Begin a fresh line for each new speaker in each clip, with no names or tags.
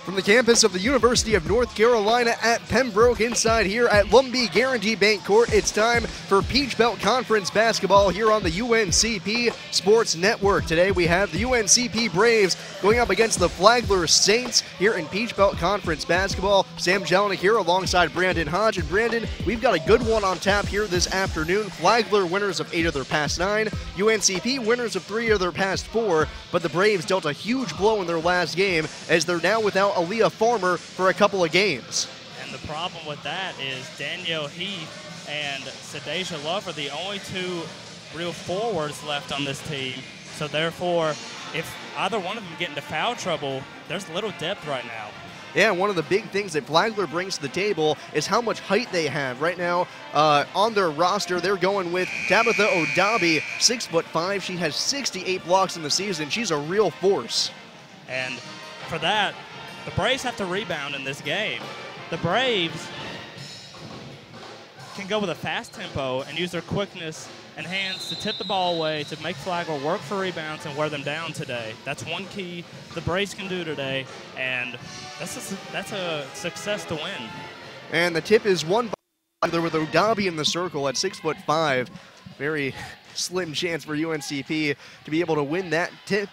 From the campus of the University of North Carolina at Pembroke, inside here at Lumbee Guarantee Bank Court, it's time for Peach Belt Conference basketball here on the UNCP Sports Network. Today we have the UNCP Braves going up against the Flagler Saints here in Peach Belt Conference basketball. Sam Jelinek here alongside Brandon Hodge. And Brandon, we've got a good one on tap here this afternoon. Flagler winners of 8 of their past 9, UNCP winners of 3 of their past 4, but the Braves dealt a huge blow in their last game as they're now without Aaliyah Farmer for a couple of games.
And the problem with that is Danielle Heath and Sadasia Love are the only 2 real forwards left on this team. So therefore, if either one of them get into foul trouble, there's little depth right now.
Yeah, one of the big things that Flagler brings to the table is how much height they have. Right now, on their roster, they're going with Tabitha Odabi, 6'5". She has 68 blocks in the season. She's a real force.
And for that, the Braves have to rebound in this game. The Braves can go with a fast tempo and use their quickness and hands to tip the ball away, to make Flagler work for rebounds and wear them down today. That's one key the Braves can do today, and that's a success to win. And the tip is won by Flagler with Odabi in the circle at 6'5". Very slim chance for UNCP to be able to win that tip,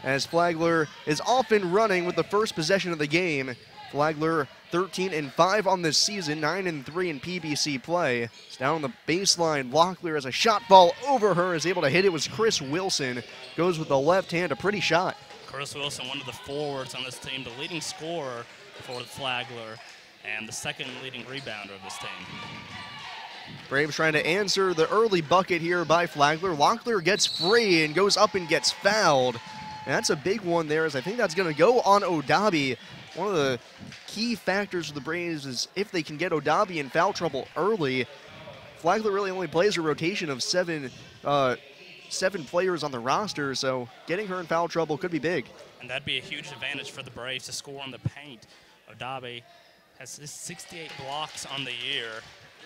as Flagler is often running with the first possession of the game. Flagler 13-5 on this season, 9-3 in PBC play. It's down on the baseline. Locklear has a shot ball over her, is able to hit it. Was Chris Wilson. Goes with the left hand, a pretty shot. Chris Wilson, one of the forwards on this team, the leading scorer for Flagler, and the second leading rebounder of this team. Braves trying to answer the early bucket here by Flagler. Locklear gets free and goes up and gets fouled. And that's a big one there, as I think that's going to go on Odabi. One of the key factors for the Braves is if they can get Odabi in foul trouble early. Flagler really only plays a rotation of 7 players on the roster, so getting her in foul trouble could be big. And that'd be a huge advantage for the Braves to score on the paint. Odabi has 68 blocks on the year,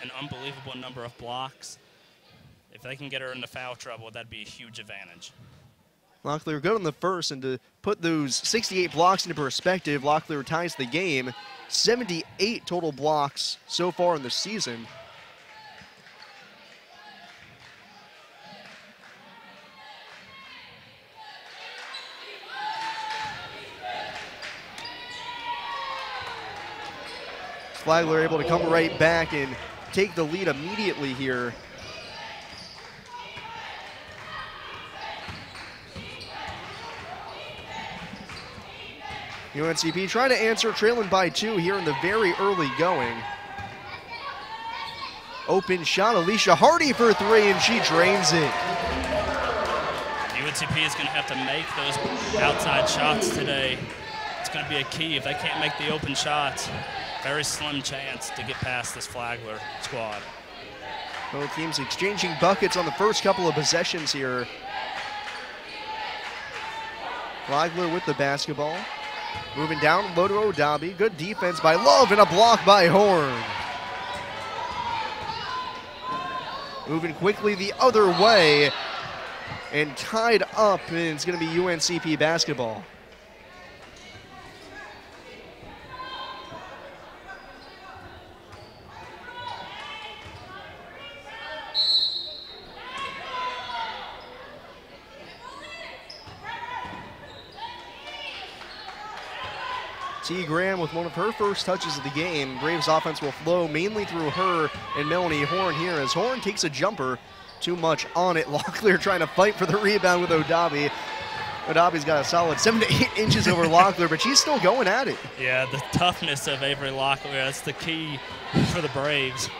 an unbelievable number of blocks. If they can get her into foul trouble, that'd be a huge advantage. Locklear good on the first, and to put those 68 blocks into perspective, Locklear ties the game. 78 total blocks so far in the season. Flagler able to come right back and take the lead immediately here. UNCP trying to answer, trailing by 2 here in the very early going. Open shot, Alicia Hardy for 3, and she drains it. UNCP is going to have to make those outside shots today. It's going to be a key. If they can't make the open shots, very slim chance to get past this Flagler squad. Both teams exchanging buckets on the first couple of possessions here. Flagler with the basketball. Moving down low to Odabi. Good defense by Love and a block by Horn. Moving quickly the other way and tied up, and it's going to be UNCP basketball. T. Graham with one of her first touches of the game. Braves offense will flow mainly through her and Melanie Horn here, as Horn takes a jumper. Too much on it. Locklear trying to fight for the rebound with Odabi. Odabi's got a solid 7 to 8 inches over Locklear, but she's still going at it. Yeah, the toughness of Avery Locklear, that's the key for the Braves.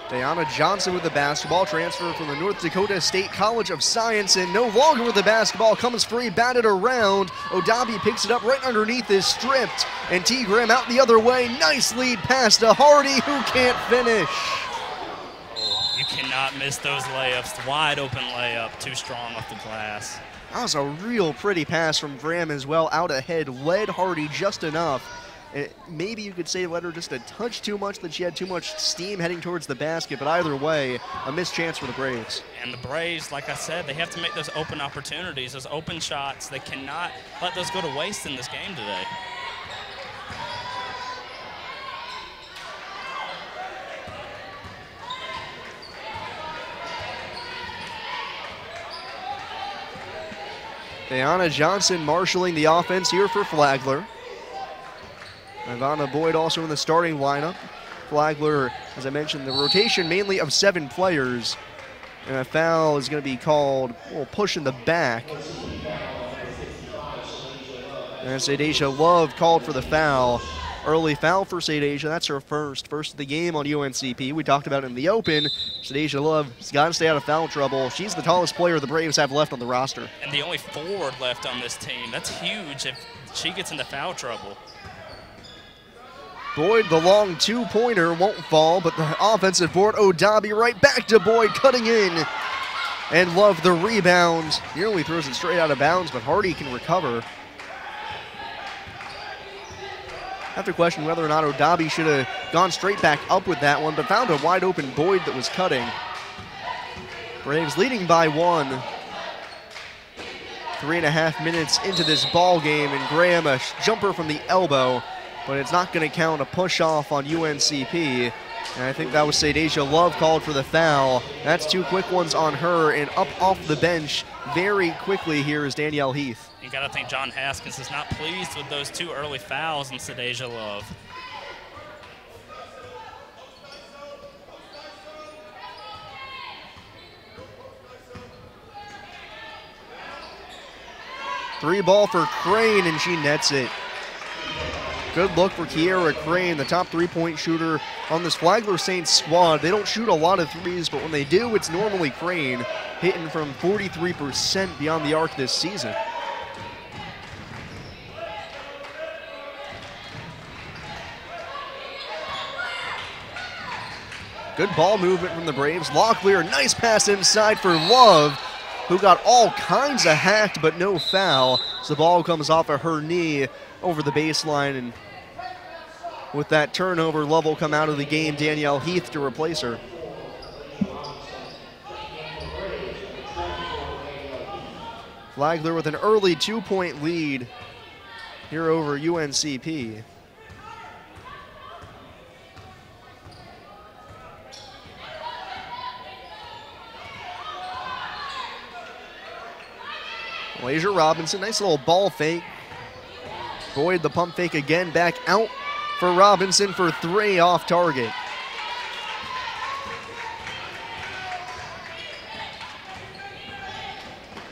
Diana Johnson with the basketball, transfer from the North Dakota State College of Science, and no longer with the basketball, comes free, batted around. Odabi picks it up right underneath, is stripped, and T. Graham out the other way. Nice lead pass to Hardy, who can't finish. Oh, you cannot miss those layups. Wide open layup, too strong off the glass. That was a real pretty pass from Graham as well, out ahead, led Hardy just enough.
Maybe you could say let her just a touch too much, that she had too much steam heading towards the basket, but either way, a missed chance for the Braves.
And the Braves, like I said, they have to make those open opportunities, those open shots. They cannot let those go to waste in this game today.
Diana Johnson marshaling the offense here for Flagler. Ivana Boyd also in the starting lineup. Flagler, as I mentioned, the rotation mainly of 7 players. And a foul is going to be called, well, push in the back. And Sadasia Love called for the foul. Early foul for Sadasia. That's her first of the game on UNCP. We talked about it in the open. Sadasia Love has got to stay out of foul trouble. She's the tallest player the Braves have left on the roster.
And the only forward left on this team. That's huge if she gets into foul trouble.
Boyd, the long 2-pointer, won't fall, but the offensive board, O'Dabi right back to Boyd, cutting in. And Love the rebound. Nearly throws it straight out of bounds, but Hardy can recover. Have to question whether or not O'Dabi should have gone straight back up with that one, but found a wide open Boyd that was cutting. Braves leading by 1. 3.5 minutes into this ball game, and Graham a jumper from the elbow, but it's not going to count, a push off on UNCP. And I think that was Sadasia Love called for the foul. That's 2 quick ones on her, and up off the bench very quickly here is Danielle Heath.
You got to think John Haskins is not pleased with those 2 early fouls on Sadasia Love.
Three ball for Crane, and she nets it. Good look for Kiera Crane, the top 3-point shooter on this Flagler Saints squad. They don't shoot a lot of threes, but when they do, it's normally Crane, hitting from 43% beyond the arc this season. Good ball movement from the Braves. Locklear, nice pass inside for Love, who got all kinds of hacked, but no foul. So the ball comes off of her knee over the baseline, and with that turnover, Love will come out of the game. Danielle Heath to replace her. Flagler with an early 2-point lead here over UNCP. Lasia Robinson, nice little ball fake. Boyd the pump fake again, back out for Robinson for 3 off target.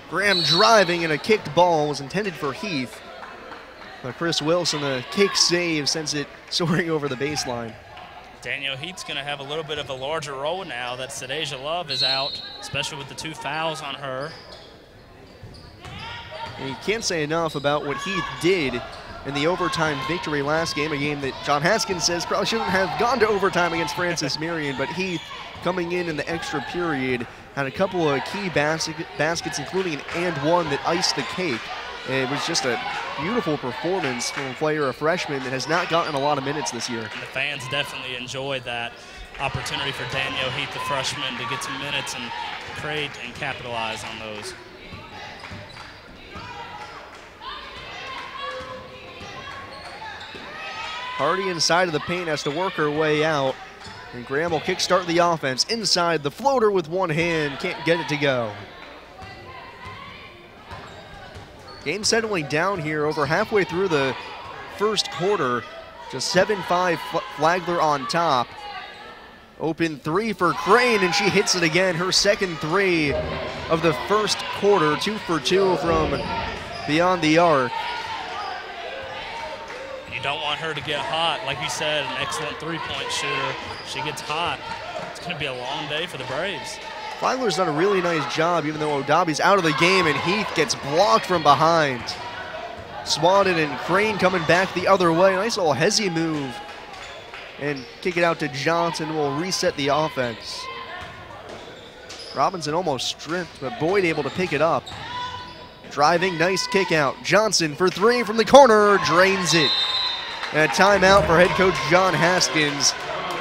Graham driving, and a kicked ball was intended for Heath. But Chris Wilson, a kick save, sends it soaring over the baseline.
Danielle Heath's going to have a little bit of a larger role now that Sadasia Love is out, especially with the 2 fouls on her.
And you can't say enough about what Heath did in the overtime victory last game, a game that John Haskins says probably shouldn't have gone to overtime against Francis Marion, but Heath coming in the extra period had a couple of key baskets, including an and one that iced the cake. It was just a beautiful performance from a player, a freshman, that has not gotten a lot of minutes this year.
The fans definitely enjoyed that opportunity for Danielle Heath, the freshman, to get some minutes and create and capitalize on those.
Hardy inside of the paint has to work her way out. And Graham will kickstart the offense. Inside, the floater with one hand. Can't get it to go. Game settling down here over halfway through the first quarter. Just 7-5 Flagler on top. Open 3 for Crane, and she hits it again. Her second 3 of the first quarter. 2 for 2 from beyond the arc.
You don't want her to get hot. Like you said, an excellent 3-point shooter. She gets hot, it's going to be a long day for the Braves.
Flagler's done a really nice job, even though O'Dabi's out of the game, and Heath gets blocked from behind. Swatted, and Crane coming back the other way. Nice little hezzy move. And kick it out to Johnson, will reset the offense. Robinson almost stripped, but Boyd able to pick it up. Driving, nice kick out. Johnson for 3 from the corner, drains it. And a timeout for head coach John Haskins,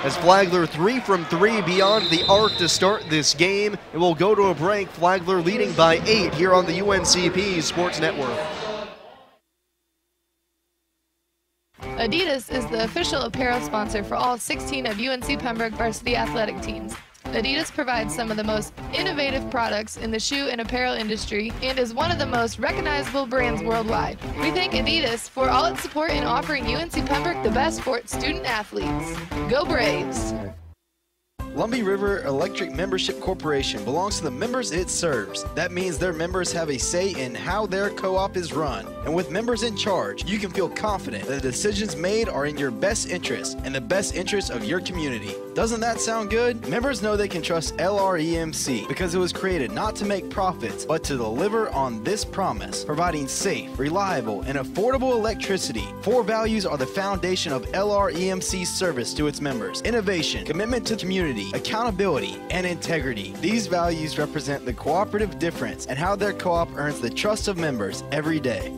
as Flagler 3 from 3 beyond the arc to start this game. It will go to a break. Flagler leading by 8 here on the UNCP Sports Network.
Adidas is the official apparel sponsor for all 16 of UNC Pembroke varsity athletic teams. Adidas provides some of the most innovative products in the shoe and apparel industry and is one of the most recognizable brands worldwide. We thank Adidas for all its support in offering UNC Pembroke the best for its student athletes. Go Braves!
Lumbee River Electric Membership Corporation belongs to the members it serves. That means their members have a say in how their co-op is run. And with members in charge, you can feel confident that the decisions made are in your best interest and the best interest of your community. Doesn't that sound good? Members know they can trust LREMC because it was created not to make profits, but to deliver on this promise, providing safe, reliable, and affordable electricity. 4 values are the foundation of LREMC's service to its members: innovation, commitment to community, accountability, and integrity. These values represent the cooperative difference and how their co-op earns the trust of members every day.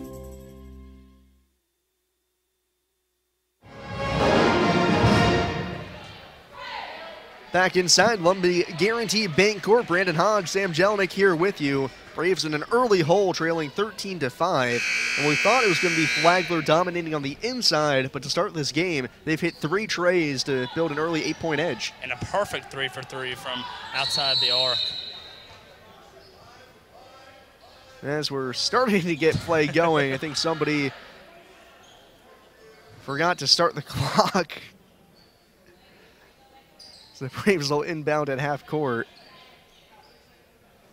Back inside Lumbee Guarantee Bancorp, Brandon Hodge, Sam Jelinek here with you. Braves in an early hole, trailing 13-5, and we thought it was going to be Flagler dominating on the inside, but to start this game, they've hit 3 trays to build an early 8-point edge.
And a perfect 3 for 3 from outside the arc.
As we're starting to get play going, I think somebody forgot to start the clock. So the Braves will inbound at half court.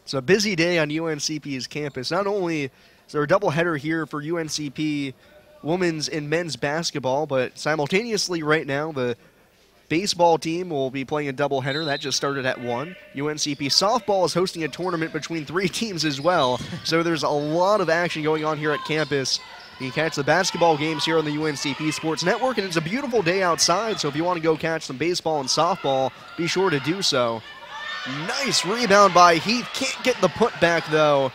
It's a busy day on UNCP's campus. Not only is there a doubleheader here for UNCP women's and men's basketball, but simultaneously right now the baseball team will be playing a doubleheader. That just started at 1. UNCP softball is hosting a tournament between 3 teams as well. So there's a lot of action going on here at campus. You can catch the basketball games here on the UNCP Sports Network, and it's a beautiful day outside, so if you want to go catch some baseball and softball, be sure to do so. Nice rebound by Heath. Can't get the putback, though.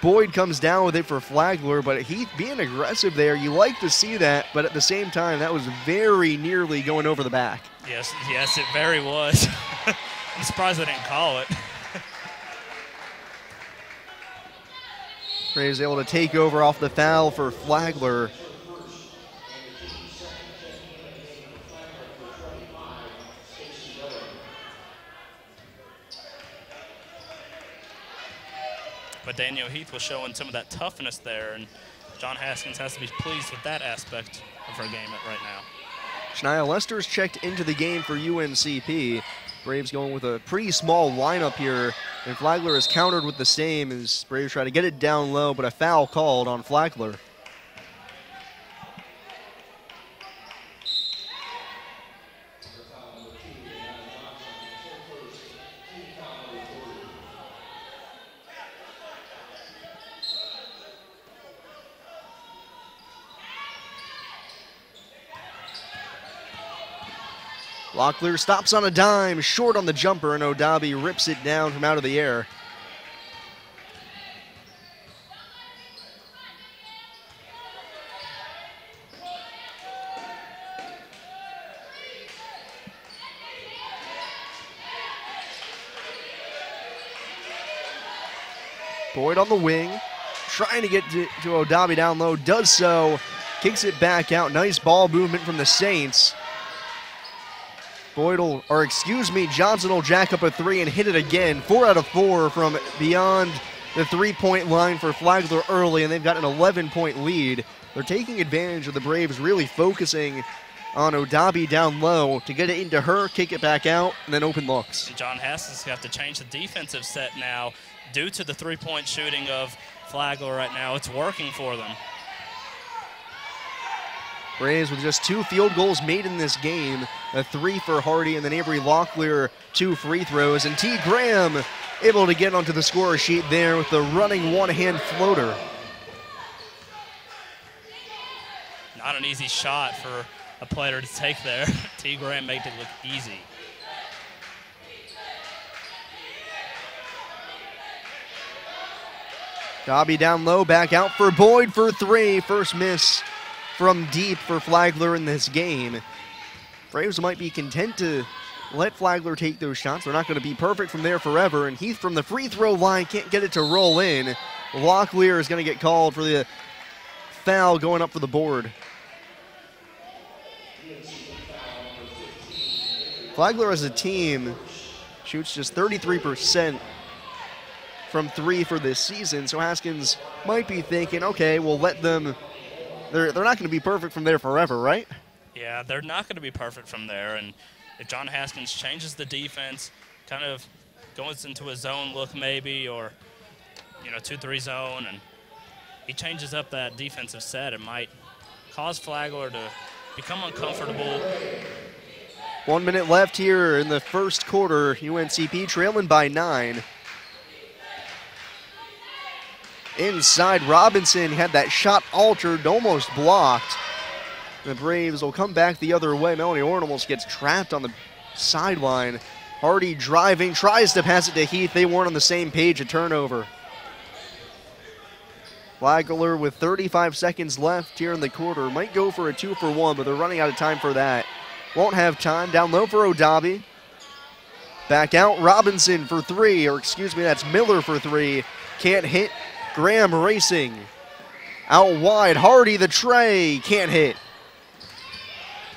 Boyd comes down with it for Flagler, but Heath being aggressive there. You like to see that, but at the same time, that was very nearly going over the back.
Yes, it very was. I'm surprised they didn't call it.
Braves able to take over off the foul for Flagler.
But Daniel Heath was showing some of that toughness there, and John Haskins has to be pleased with that aspect of her game right now.
Shania Lester's checked into the game for UNCP. Braves going with a pretty small lineup here, and Flagler is countered with the same as Braves try to get it down low, but a foul called on Flagler. Locklear stops on a dime, short on the jumper, and Odabi rips it down from out of the air. Boyd on the wing, trying to get to Odabi down low, does so, kicks it back out. Nice ball movement from the Saints. Johnson will jack up a 3 and hit it again. 4 out of 4 from beyond the 3-point line for Flagler early, and they've got an 11-point lead. They're taking advantage of the Braves really focusing on Odabi down low to get it into her, kick it back out, and then open looks.
And John Haskins have to change the defensive set now due to the 3-point shooting of Flagler right now. It's working for them.
Braves with just 2 field goals made in this game, a 3 for Hardy, and then Avery Locklear 2 free throws, and T. Graham able to get onto the scorer sheet there with the running one-hand floater.
Not an easy shot for a player to take there. T. Graham made it look easy.
Dobby down low, back out for Boyd for 3. First miss from deep for Flagler in this game. Braves might be content to let Flagler take those shots. They're not going to be perfect from there forever. And Heath from the free throw line can't get it to roll in. Locklear is going to get called for the foul going up for the board. Flagler as a team shoots just 33% from three for this season. So Haskins might be thinking, okay, we'll let them, they're not going to be perfect from there forever, right?
Yeah, they're not going to be perfect from there. And if John Haskins changes the defense, kind of goes into a zone look maybe, or, 2-3 zone, and he changes up that defensive set, it might cause Flagler to become uncomfortable.
1 minute left here in the first quarter. UNCP trailing by 9. Inside, Robinson had that shot altered, almost blocked. The Braves will come back the other way. Melanie Orn almost gets trapped on the sideline. Hardy driving, tries to pass it to Heath. They weren't on the same page, a turnover. Flagler with 35 seconds left here in the quarter. Might go for a 2-for-1, but they're running out of time for that. Won't have time. Down low for Odabi. Back out, Robinson for three, or excuse me, that's Miller for three. Can't hit. Graham racing. Out wide, Hardy the tray, can't hit.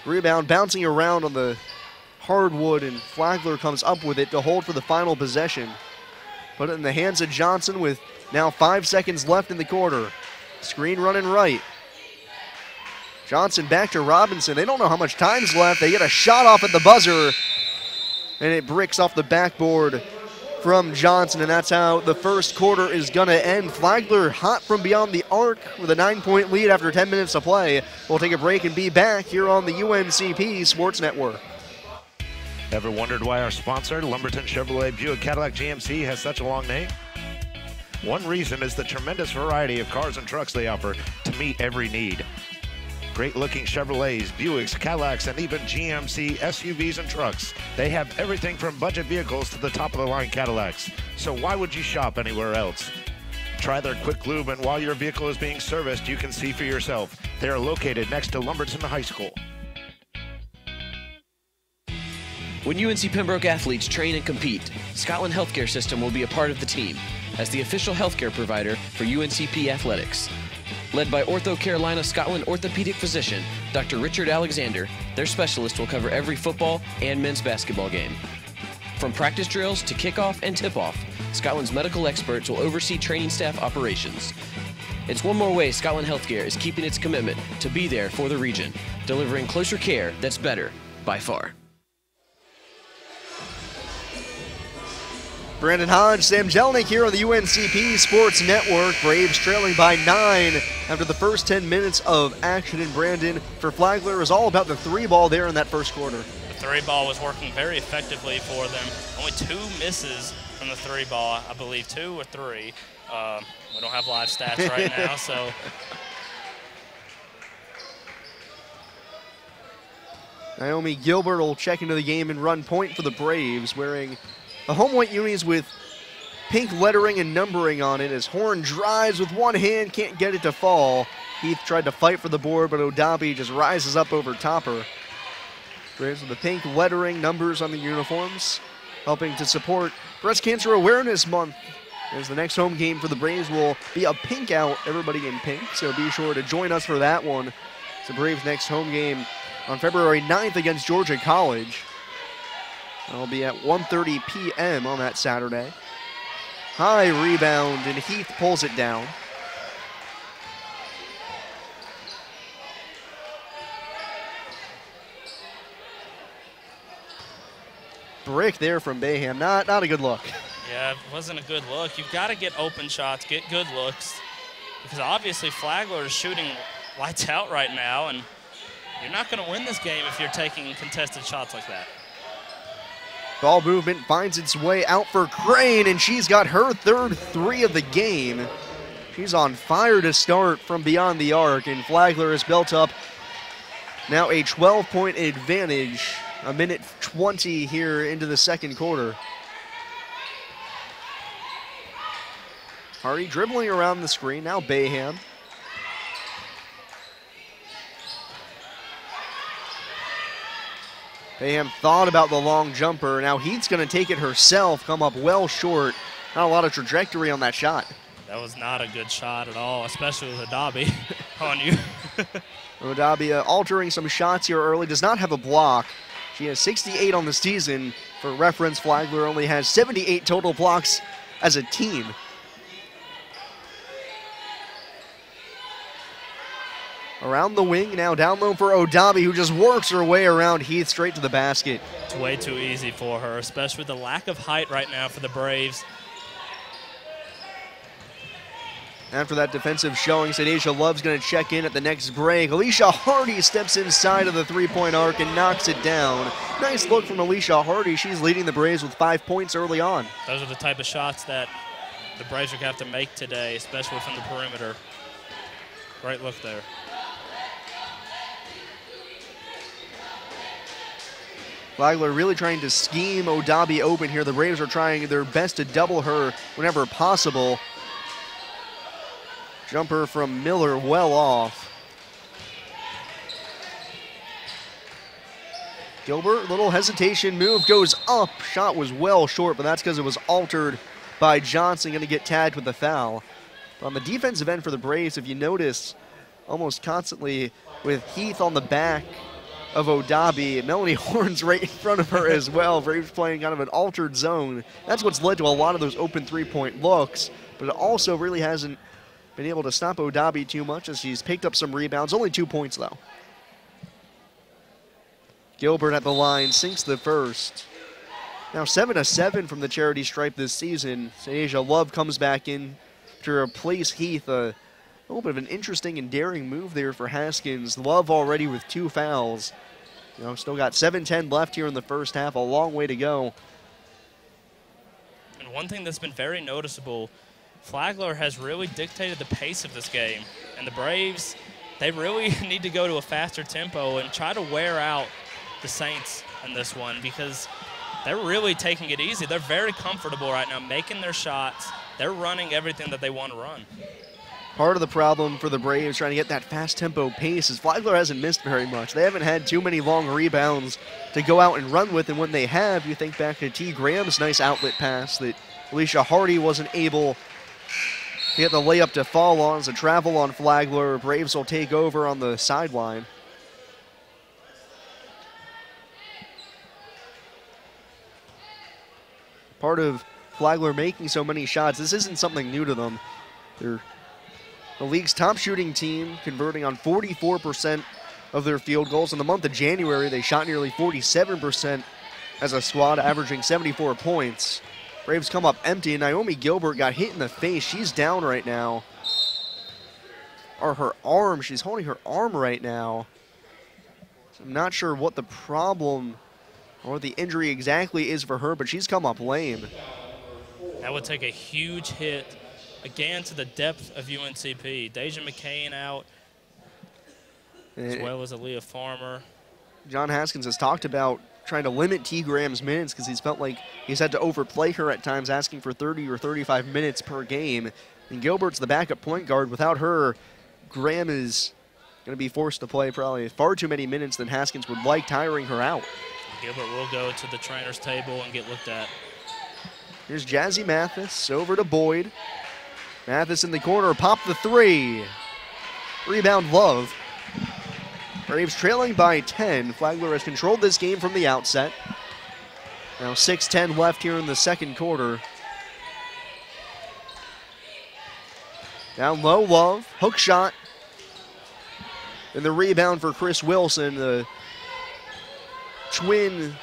Rebound bouncing around on the hardwood, and Flagler comes up with it to hold for the final possession. Put it in the hands of Johnson with now 5 seconds left in the quarter. Screen running right. Johnson back to Robinson. They don't know how much time's left. They get a shot off at the buzzer, and it bricks off the backboard from Johnson, and that's how the first quarter is going to end. Flagler hot from beyond the arc with a 9-point lead after 10 minutes of play. We'll take a break and be back here on the UNCP Sports Network.
Ever wondered why our sponsor, Lumberton Chevrolet Buick Cadillac GMC, has such a long name? One reason is the tremendous variety of cars and trucks they offer to meet every need. Great-looking Chevrolets, Buicks, Cadillacs, and even GMC SUVs and trucks. They have everything from budget vehicles to the top-of-the-line Cadillacs. So why would you shop anywhere else? Try their quick lube, and while your vehicle is being serviced, you can see for yourself. They are located next to Lumberton High School.
When UNC Pembroke athletes train and compete, Scotland Healthcare System will be a part of the team as the official healthcare provider for UNCP athletics. Led by Ortho Carolina Scotland orthopedic physician Dr. Richard Alexander, their specialist will cover every football and men's basketball game. From practice drills to kickoff and tip-off, Scotland's medical experts will oversee training staff operations. It's one more way Scotland Healthcare is keeping its commitment to be there for the region, delivering closer care that's better by far.
Brandon Hodge, Sam Jelnick here on the UNCP Sports Network. Braves trailing by 9 after the first 10 minutes of action in Brandon. For Flagler, it was all about the three ball there in that first quarter.
The three ball was working very effectively for them. Only 2 misses from the three ball, I believe 2 or 3. We don't have live stats right now, so.
Naomi Gilbert will check into the game and run point for the Braves, wearing the home white unis with pink lettering and numbering on it as Horn drives with one hand, can't get it to fall. Heath tried to fight for the board, but Odabi just rises up over topper. Braves with the pink lettering, numbers on the uniforms, helping to support Breast Cancer Awareness Month. As the next home game for the Braves will be a pink out, everybody in pink, so be sure to join us for that one. It's the Braves' next home game on February 9th against Georgia College. That'll be at 1:30 p.m. on that Saturday. High rebound, and Heath pulls it down. Brick there from Bayham, not a good look.
Yeah, it wasn't a good look. You've got to get open shots, get good looks, because obviously Flagler is shooting lights out right now, and you're not going to win this game if you're taking contested shots like that.
Ball movement finds its way out for Crane, and she's got her third 3 of the game. She's on fire to start from beyond the arc, and Flagler has built up now a 12-point advantage, a minute 20 here into the second quarter. Hardy dribbling around the screen, now Bayham. Bayham thought about the long jumper. Now Heath's going to take it herself, come up well short. Not a lot of trajectory on that shot.
That was not a good shot at all, especially with a Dobby on you.
Odabi altering some shots here early, does not have a block. She has 68 on the season. For reference, Flagler only has 78 total blocks as a team. Around the wing, now down low for Odabi, who just works her way around Heath straight to the basket.
It's way too easy for her, especially with the lack of height right now for the Braves.
After that defensive showing, Sadasia Love's going to check in at the next break. Alicia Hardy steps inside of the three-point arc and knocks it down. Nice look from Alicia Hardy. She's leading the Braves with 5 points early on.
Those are the type of shots that the Braves are going to have to make today, especially from the perimeter. Great look there.
Flagler really trying to scheme Odabi open here. The Braves are trying their best to double her whenever possible. Jumper from Miller well off. Gilbert, little hesitation move, goes up. Shot was well short, but that's because it was altered by Johnson, going to get tagged with the foul. But on the defensive end for the Braves, if you notice, almost constantly with Heath on the back of Odabi, Melanie Horn's right in front of her as well. Braves playing kind of an altered zone. That's what's led to a lot of those open three-point looks, but it also really hasn't been able to stop Odabi too much as she's picked up some rebounds. Only 2 points, though. Gilbert at the line, sinks the first. Now 7-7 from the charity stripe this season. Sadasia Love comes back in to replace Heath. A little bit of an interesting and daring move there for Haskins. Love already with 2 fouls. Still got 7:10 left here in the first half. A long way to go.
And one thing that's been very noticeable, Flagler has really dictated the pace of this game. And the Braves, they really need to go to a faster tempo and try to wear out the Saints in this one because they're really taking it easy. They're very comfortable right now, making their shots. They're running everything that they want to run.
Part of the problem for the Braves trying to get that fast tempo pace is Flagler hasn't missed very much. They haven't had too many long rebounds to go out and run with, and when they have, you think back to T. Graham's nice outlet pass that Alicia Hardy wasn't able to get the layup to fall on. As a travel on Flagler, Braves will take over on the sideline. Part of Flagler making so many shots, this isn't something new to them. They're the league's top shooting team, converting on 44% of their field goals. In the month of January, they shot nearly 47% as a squad, averaging 74 points. Braves come up empty, and Naomi Gilbert got hit in the face. She's down right now. Or her arm, she's holding her arm right now. So I'm not sure what the problem or what the injury exactly is for her, but she's come up lame.
That would take a huge hit, again, to the depth of UNCP. Deja McCain out, as well as Aaliyah Farmer.
John Haskins has talked about trying to limit T. Graham's minutes because he's felt like he's had to overplay her at times, asking for 30 or 35 minutes per game. And Gilbert's the backup point guard. Without her, Graham is going to be forced to play probably far too many minutes than Haskins would like, tiring her out.
Gilbert will go to the trainer's table and get looked at.
Here's Jazzy Mathis over to Boyd. Mathis in the corner, pop the three. Rebound Love. Braves trailing by 10. Flagler has controlled this game from the outset. Now 6:10 left here in the second quarter. Down low, Love, hook shot. And the rebound for Chris Wilson, the twin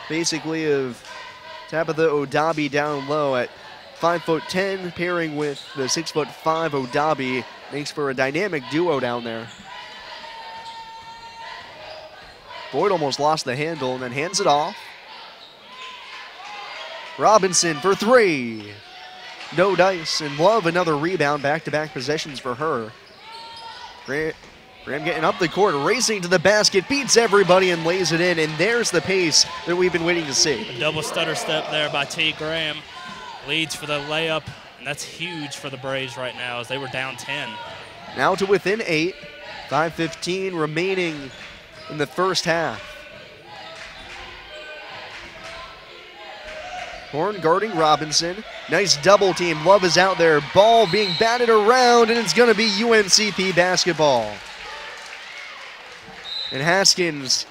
basically of Tabitha Odabi down low at 5'10", pairing with the 6'5" Odabi, makes for a dynamic duo down there. Boyd almost lost the handle and then hands it off. Robinson for three. No dice, and Love another rebound, back-to-back possessions for her. Graham getting up the court, racing to the basket, beats everybody and lays it in, and there's the pace that we've been waiting to see.
A double stutter step there by T. Graham. Leads for the layup, and that's huge for the Braves right now as they were down 10.
Now to within 8, 5:15 remaining in the first half. Horn guarding Robinson. Nice double team. Love is out there. Ball being batted around, and it's going to be UNCP basketball. And Haskins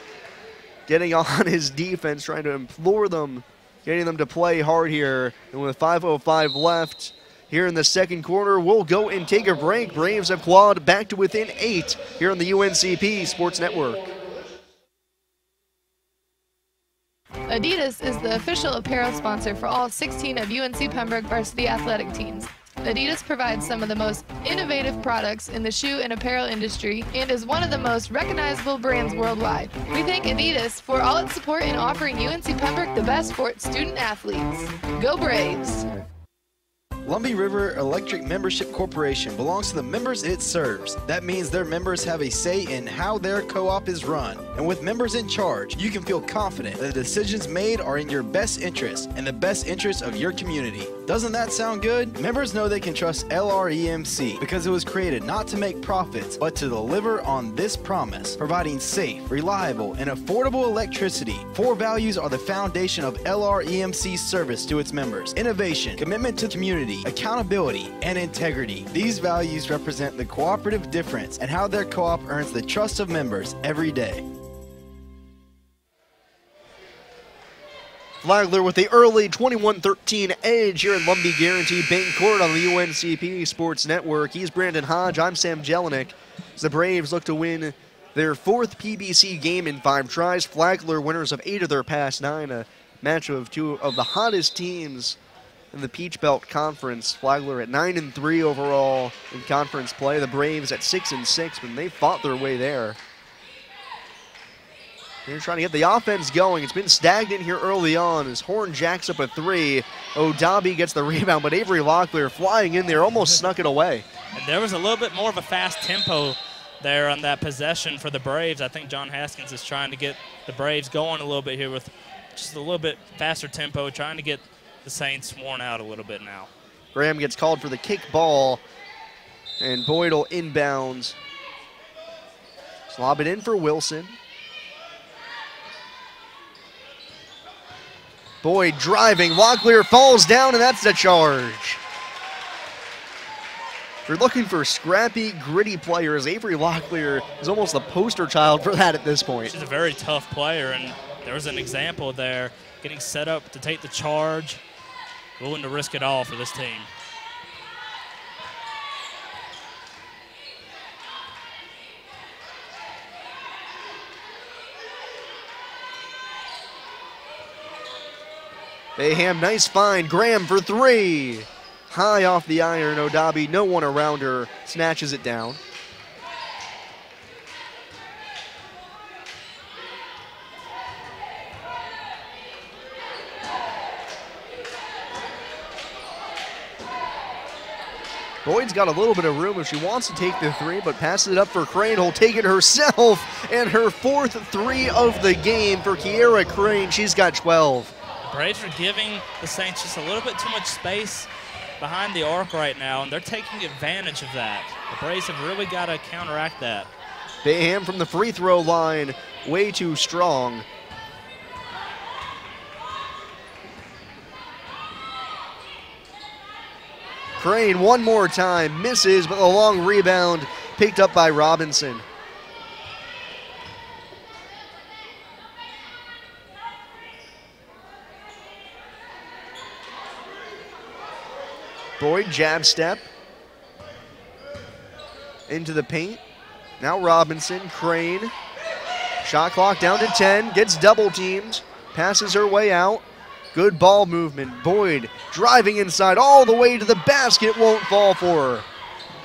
getting on his defense, trying to implore them, getting them to play hard here. And with 5:05 left here in the second quarter, we'll go and take a break. Braves have clawed back to within 8 here on the UNCP Sports Network.
Adidas is the official apparel sponsor for all 16 of UNC Pembroke varsity athletic teams. Adidas provides some of the most innovative products in the shoe and apparel industry and is one of the most recognizable brands worldwide. We thank Adidas for all its support in offering UNC Pembroke the best for its student athletes. Go Braves!
Lumbee River Electric Membership Corporation belongs to the members it serves. That means their members have a say in how their co-op is run. And with members in charge, you can feel confident that the decisions made are in your best interest and the best interest of your community. Doesn't that sound good? Members know they can trust LREMC because it was created not to make profits, but to deliver on this promise, providing safe, reliable, and affordable electricity. 4 values are the foundation of LREMC's service to its members: innovation, commitment to community, accountability, and integrity. These values represent the cooperative difference and how their co-op earns the trust of members every day.
Flagler with the early 21-13 edge here in Lumbee Guarantee Bank Court on the UNCP Sports Network. He's Brandon Hodge. I'm Sam Jelinek. As the Braves look to win their 4th PBC game in 5 tries. Flagler winners of 8 of their past 9. A match of 2 of the hottest teams in the Peach Belt Conference. Flagler at 9-3 overall in conference play. The Braves at 6-6 when they fought their way there. They're trying to get the offense going. It's been stagnant here early on as Horn jacks up a 3. O'Dobby gets the rebound, but Avery Locklear flying in there, almost snuck it away.
And there was a little bit more of a fast tempo there on that possession for the Braves. I think John Haskins is trying to get the Braves going a little bit here with just a little bit faster tempo, trying to get the Saints worn out a little bit now.
Graham gets called for the kick ball, and Boyd will inbounds. Slob it in for Wilson. Boyd driving, Locklear falls down, and that's the charge. If you're looking for scrappy, gritty players, Avery Locklear is almost the poster child for that at this point.
She's a very tough player, and there was an example there, getting set up to take the charge, willing to risk it all for this team.
Bayham, nice find. Graham for 3. High off the iron. O'Dobby, no one around her, snatches it down. Boyd's got a little bit of room if she wants to take the 3, but passes it up for Crane, who'll take it herself, and her 4th 3 of the game for Kiera Crane. She's got 12.
The Braves are giving the Saints just a little bit too much space behind the arc right now, and they're taking advantage of that. The Braves have really got to counteract that.
Bayham from the free throw line, way too strong. Crane one more time, misses, but a long rebound picked up by Robinson. Boyd, jab step. Into the paint. Now Robinson, Crane. Shot clock down to 10, gets double teamed, passes her way out. Good ball movement. Boyd driving inside all the way to the basket, won't fall for her.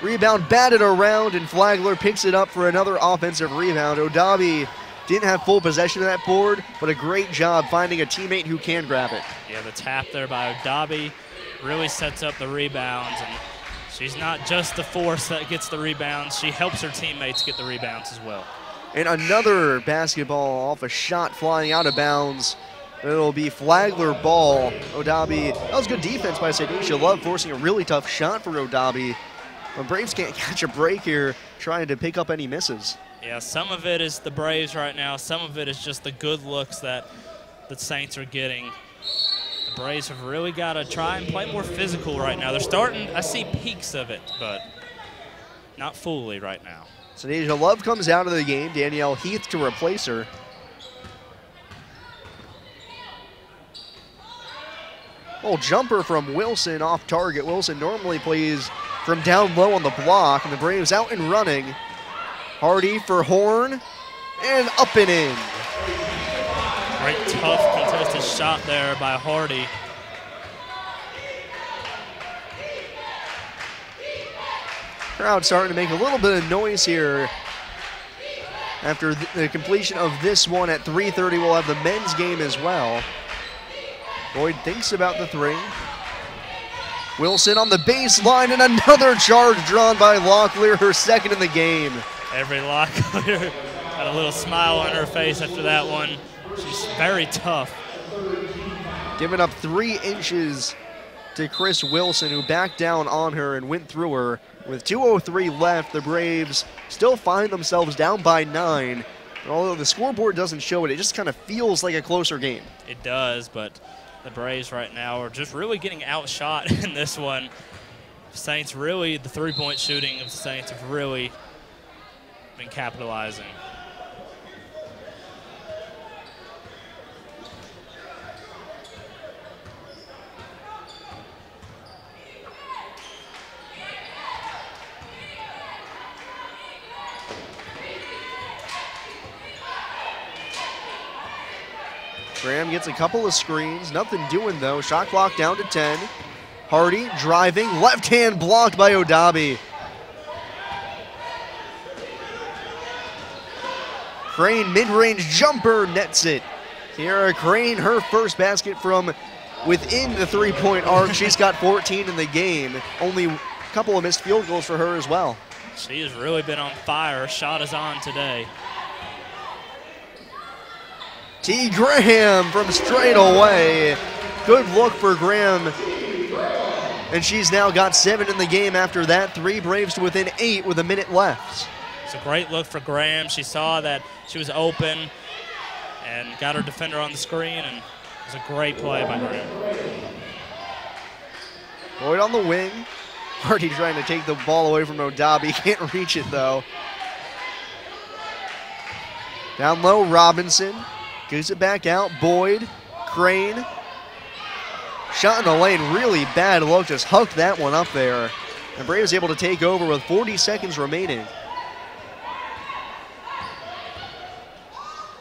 Rebound batted around, and Flagler picks it up for another offensive rebound. O'Dobby didn't have full possession of that board, but a great job finding a teammate who can grab it.
Yeah, the tap there by O'Dobby really sets up the rebounds, and she's not just the force that gets the rebounds. She helps her teammates get the rebounds as well.
And another basketball off a shot flying out of bounds. It'll be Flagler ball. O'Dobby, that was good defense by Sadisha Love, forcing a really tough shot for O'Dobby. But Braves can't catch a break here, trying to pick up any misses.
Yeah, some of it is the Braves right now. Some of it is just the good looks that the Saints are getting. The Braves have really got to try and play more physical right now. They're starting, I see peaks of it, but not fully right now.
So Deja Love comes out of the game. Danielle Heath to replace her. Oh, jumper from Wilson off target. Wilson normally plays from down low on the block, and the Braves out and running. Hardy for Horn, and up and in.
Great tough contested shot there by Hardy.
Crowd starting to make a little bit of noise here. After the completion of this one at 3:30, we'll have the men's game as well. Boyd thinks about the three. Wilson on the baseline, and another charge drawn by Locklear, her second in the game.
Every Locklear had a little smile on her face after that one. She's very tough.
Giving up 3 inches to Chris Wilson, who backed down on her and went through her. With 2:03 left, the Braves still find themselves down by 9. And although the scoreboard doesn't show it, it just kind of feels like a closer game.
It does, but the Braves right now are just really getting outshot in this one. Saints really, the three-point shooting of the Saints have really been capitalizing.
Graham gets a couple of screens, nothing doing though. Shot clock down to 10. Hardy driving, left hand blocked by Odabi. Crane mid-range jumper nets it. Kiara Crane, her first basket from within the three-point arc. She's got 14 in the game. Only a couple of missed field goals for her as well.
She has really been on fire. Her shot is on today.
T. Graham from straight away. Good look for Graham. And she's now got 7 in the game after that. 3 Braves to within 8 with a minute left.
It's a great look for Graham. She saw that she was open and got her defender on the screen, and it was a great play by Graham.
Boyd on the wing. Hardy trying to take the ball away from Odabi. Can't reach it though. Down low, Robinson. Gives it back out. Boyd, Crane. Shot in the lane, really bad look. Just hucked that one up there. And Braves able to take over with 40 seconds remaining.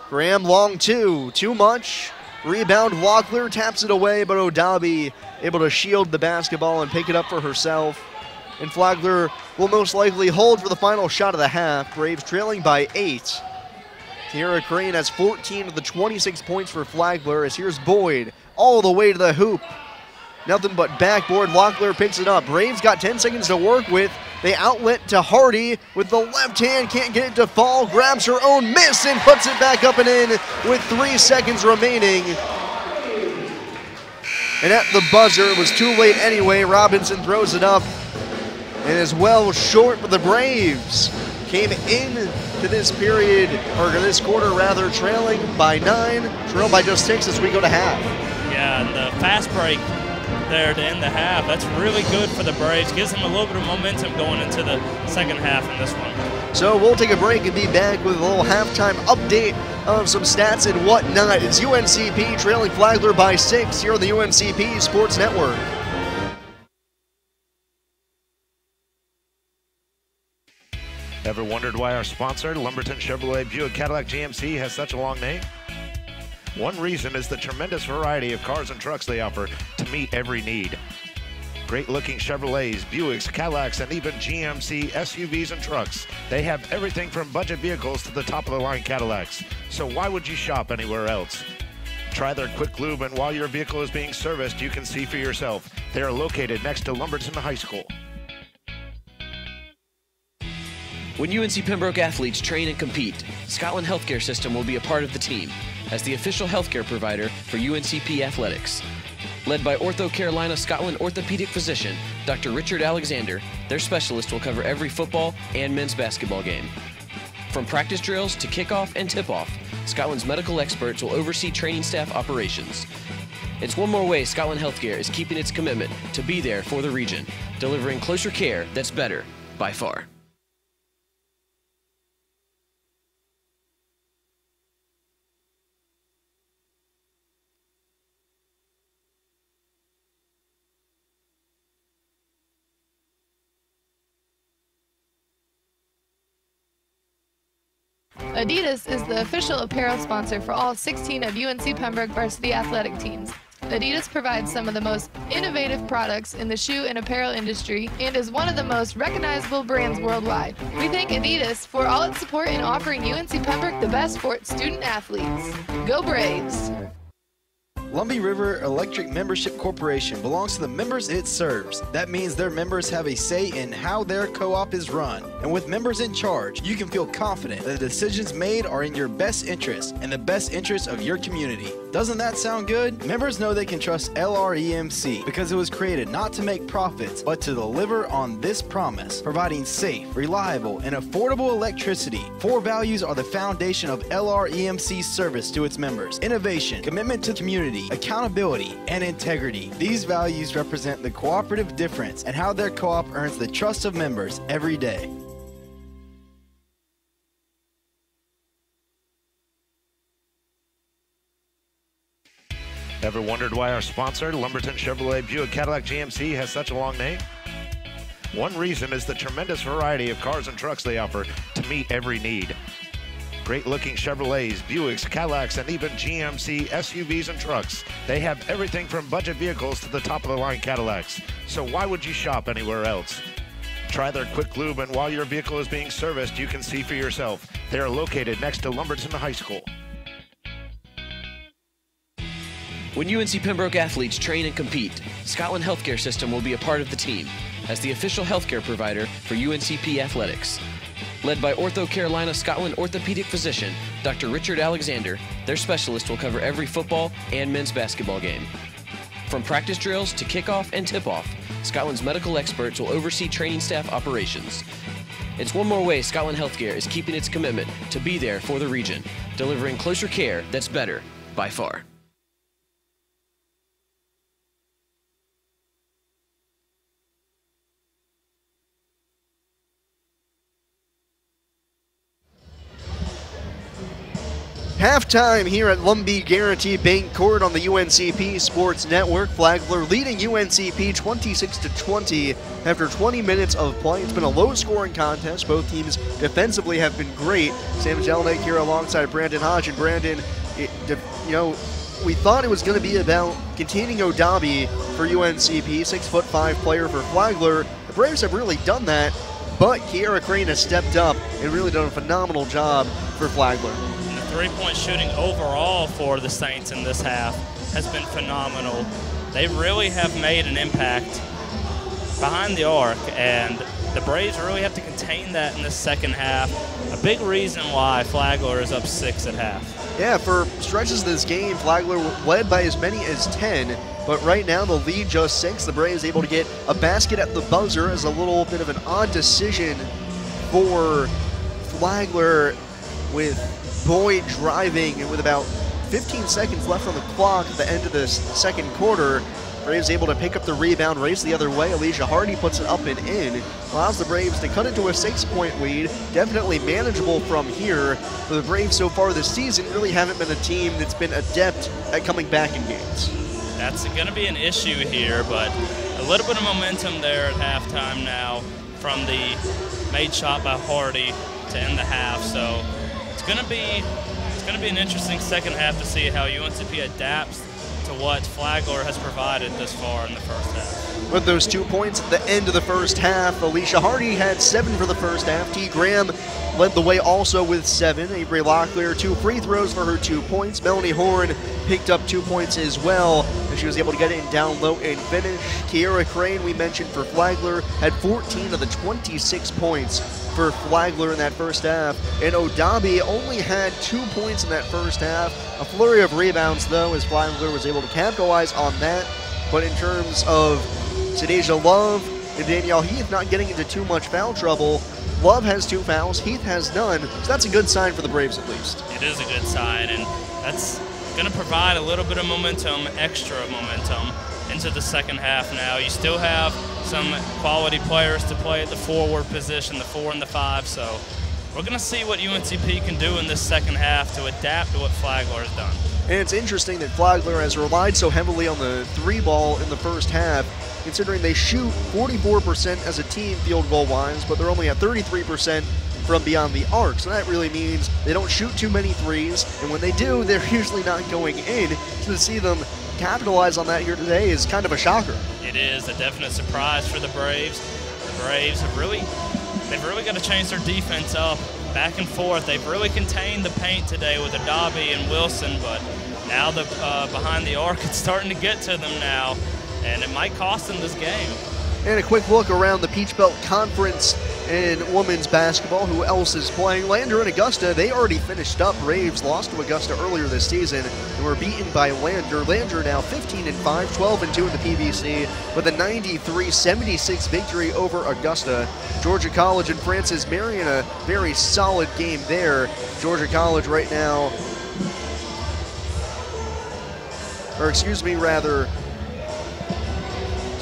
Graham long two, too much. Rebound, Locklear taps it away, but Odabi able to shield the basketball and pick it up for herself. And Flagler will most likely hold for the final shot of the half. Braves trailing by 8. Kiara Crane has 14 of the 26 points for Flagler, as here's Boyd all the way to the hoop. Nothing but backboard. Locklear picks it up. Braves got 10 seconds to work with. They outlet to Hardy with the left hand. Can't get it to fall. Grabs her own miss and puts it back up and in with 3 seconds remaining. And at the buzzer, it was too late anyway. Robinson throws it up and is well short for the Braves. Came in to this period, or to this quarter rather, trailing by 9, trailed by just 6 as we go to half.
Yeah, and the fast break there to end the half, that's really good for the Braves. Gives them a little bit of momentum going into the second half in this one.
So we'll take a break and be back with a little halftime update of some stats and whatnot. It's UNCP trailing Flagler by 6 here on the UNCP Sports Network.
Ever wondered why our sponsor, Lumberton Chevrolet Buick Cadillac GMC, has such a long name? One reason is the tremendous variety of cars and trucks they offer to meet every need. Great-looking Chevrolets, Buicks, Cadillacs, and even GMC SUVs and trucks. They have everything from budget vehicles to the top-of-the-line Cadillacs. So why would you shop anywhere else? Try their quick lube, and while your vehicle is being serviced, you can see for yourself. They are located next to Lumberton High School.
When UNC Pembroke athletes train and compete, Scotland Healthcare System will be a part of the team as the official healthcare provider for UNCP athletics. Led by Ortho Carolina Scotland orthopedic physician Dr. Richard Alexander, their specialist will cover every football and men's basketball game. From practice drills to kickoff and tip-off, Scotland's medical experts will oversee training staff operations. It's one more way Scotland Healthcare is keeping its commitment to be there for the region, delivering closer care that's better by far.
Adidas is the official apparel sponsor for all 16 of UNC Pembroke varsity athletic teams. Adidas provides some of the most innovative products in the shoe and apparel industry and is one of the most recognizable brands worldwide. We thank Adidas for all its support in offering UNC Pembroke the best for its student athletes. Go Braves!
Lumbee River Electric Membership Corporation belongs to the members it serves. That means their members have a say in how their co-op is run. And with members in charge, you can feel confident that the decisions made are in your best interest and the best interest of your community. Doesn't that sound good? Members know they can trust LREMC because it was created not to make profits, but to deliver on this promise, providing safe, reliable, and affordable electricity. 4 values are the foundation of LREMC's service to its members: innovation, commitment to community, accountability, and integrity. These values represent the cooperative difference and how their co-op earns the trust of members every day.
Ever wondered why our sponsor, Lumberton Chevrolet Buick Cadillac GMC, has such a long name? One reason is the tremendous variety of cars and trucks they offer to meet every need. Great-looking Chevrolets, Buicks, Cadillacs, and even GMC SUVs and trucks. They have everything from budget vehicles to the top-of-the-line Cadillacs. So why would you shop anywhere else? Try their quick lube, and while your vehicle is being serviced, you can see for yourself. They are located next to Lumberton High School.
When UNC Pembroke athletes train and compete, Scotland Healthcare System will be a part of the team as the official healthcare provider for UNCP athletics. Led by Ortho Carolina Scotland orthopedic physician Dr. Richard Alexander, their specialist will cover every football and men's basketball game. From practice drills to kickoff and tip-off, Scotland's medical experts will oversee training staff operations. It's one more way Scotland Healthcare is keeping its commitment to be there for the region, delivering closer care that's better by far.
Halftime here at Lumbee Guarantee Bank Court on the UNCP Sports Network. Flagler leading UNCP 26-20 after 20 minutes of play. It's been a low-scoring contest. Both teams defensively have been great. Sam Jelinek here alongside Brandon Hodge. And Brandon, we thought it was going to be about containing Odabi for UNCP, 6'5" player for Flagler. The Braves have really done that, but Kiera Crane has stepped up and really done a phenomenal job for Flagler.
Three-point shooting overall for the Saints in this half has been phenomenal. They really have made an impact behind the arc, and the Braves really have to contain that in the second half. A big reason why Flagler is up 6 at half.
Yeah, for stretches of this game, Flagler led by as many as 10, but right now the lead just 6. The Braves able to get a basket at the buzzer as a little bit of an odd decision for Flagler, with Boyd driving, and with about 15 seconds left on the clock at the end of the second quarter, Braves able to pick up the rebound, race the other way. Alicia Hardy puts it up and in, allows the Braves to cut into a 6-point lead. Definitely manageable from here. But the Braves so far this season really haven't been a team that's been adept at coming back in games.
That's going to be an issue here, but a little bit of momentum there at halftime now from the made shot by Hardy to end the half. So it's going to be an interesting second half to see how UNCP adapts to what Flagler has provided this far in the first half.
With those 2 points at the end of the first half, Alicia Hardy had 7 for the first half. T. Graham led the way also with 7. Avery Locklear, 2 free throws for her 2 points. Melanie Horn picked up 2 points as well, and she was able to get it in down low and finish. Kiera Crane, we mentioned for Flagler, had 14 of the 26 points for Flagler in that first half. And Odabi only had 2 points in that first half. A flurry of rebounds, though, as Flagler was able to capitalize on that. But in terms of Sadeja Love and Danielle Heath not getting into too much foul trouble, Love has 2 fouls, Heath has none. So that's a good sign for the Braves, at least.
It is a good sign, and that's going to provide a little bit of momentum, extra momentum, into the second half now. You still have some quality players to play at the forward position, the 4 and the 5, so we're going to see what UNCP can do in this second half to adapt to what Flagler has done.
And it's interesting that Flagler has relied so heavily on the 3-ball in the first half, considering they shoot 44% as a team field goal-wise, but they're only at 33% from beyond the arc. So that really means they don't shoot too many threes, and when they do, they're usually not going in. So to see them capitalize on that here today is kind of a shocker.
It is a definite surprise for the Braves. The Braves have really got to change their defense up, back and forth. They've really contained the paint today with Adabi and Wilson, but now the behind the arc, it's starting to get to them now, and it might cost them this game.
And a quick look around the Peach Belt Conference in women's basketball. Who else is playing? Lander and Augusta, they already finished up. Braves lost to Augusta earlier this season and were beaten by Lander. Lander now 15-5, 12-2 in the PBC with a 93-76 victory over Augusta. Georgia College and Francis Marion, a very solid game there. Georgia College right now, or excuse me, rather,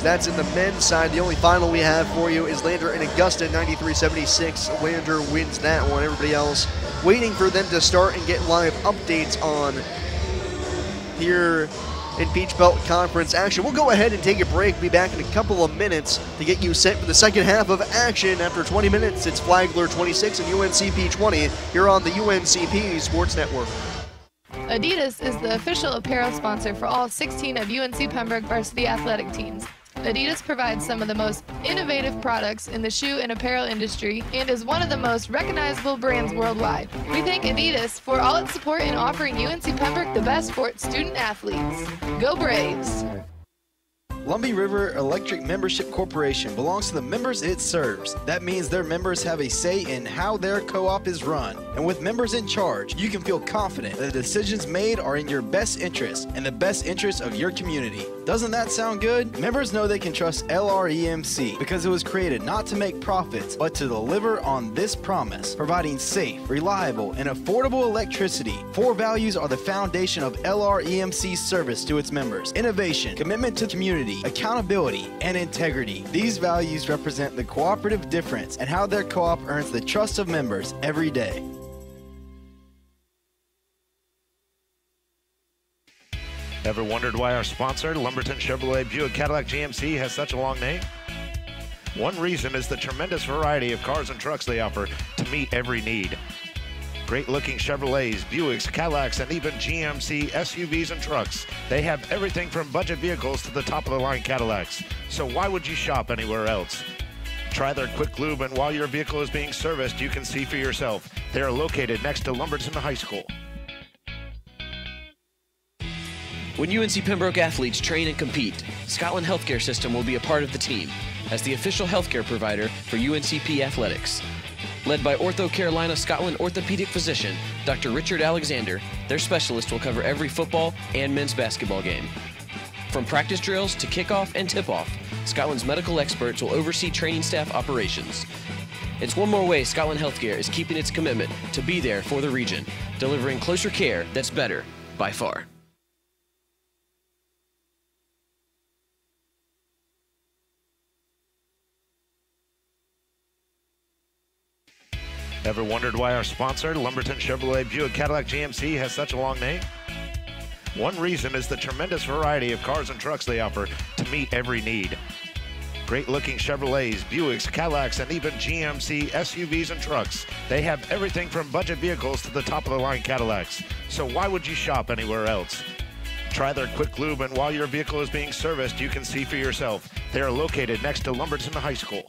that's in the men's side. The only final we have for you is Lander and Augusta, 93-76. Lander wins that one. Everybody else waiting for them to start and get live updates on here in Peach Belt Conference action. We'll go ahead and take a break. Be back in a couple of minutes to get you set for the second half of action. After 20 minutes, it's Flagler 26 and UNCP 20 here on the UNCP Sports Network.
Adidas is the official apparel sponsor for all 16 of UNC Pembroke varsity athletic teams. Adidas provides some of the most innovative products in the shoe and apparel industry and is one of the most recognizable brands worldwide. We thank Adidas for all its support in offering UNC Pembroke the best for its student athletes. Go Braves!
Lumbee River Electric Membership Corporation belongs to the members it serves. That means their members have a say in how their co-op is run. And with members in charge, you can feel confident that the decisions made are in your best interest and the best interest of your community. Doesn't that sound good? Members know they can trust LREMC because it was created not to make profits, but to deliver on this promise, providing safe, reliable, and affordable electricity. 4 values are the foundation of LREMC's service to its members: innovation, commitment to community, accountability, and integrity. These values represent the cooperative difference and how their co-op earns the trust of members every day.
Ever wondered why our sponsor, Lumberton Chevrolet Buick Cadillac GMC, has such a long name? One reason is the tremendous variety of cars and trucks they offer to meet every need. Great-looking Chevrolets, Buicks, Cadillacs, and even GMC SUVs and trucks. They have everything from budget vehicles to the top-of-the-line Cadillacs. So why would you shop anywhere else? Try their quick lube, and while your vehicle is being serviced, you can see for yourself. They are located next to Lumberton High School.
When UNC Pembroke athletes train and compete, Scotland Healthcare System will be a part of the team as the official healthcare provider for UNCP athletics. Led by Ortho Carolina Scotland orthopedic physician Dr. Richard Alexander, their specialist will cover every football and men's basketball game. From practice drills to kickoff and tip-off, Scotland's medical experts will oversee training staff operations. It's one more way Scotland Healthcare is keeping its commitment to be there for the region, delivering closer care that's better by far.
Ever wondered why our sponsor, Lumberton Chevrolet Buick Cadillac GMC, has such a long name? One reason is the tremendous variety of cars and trucks they offer to meet every need. Great-looking Chevrolets, Buicks, Cadillacs, and even GMC SUVs and trucks. They have everything from budget vehicles to the top-of-the-line Cadillacs. So why would you shop anywhere else? Try their quick lube, and while your vehicle is being serviced, you can see for yourself. They are located next to Lumberton High School.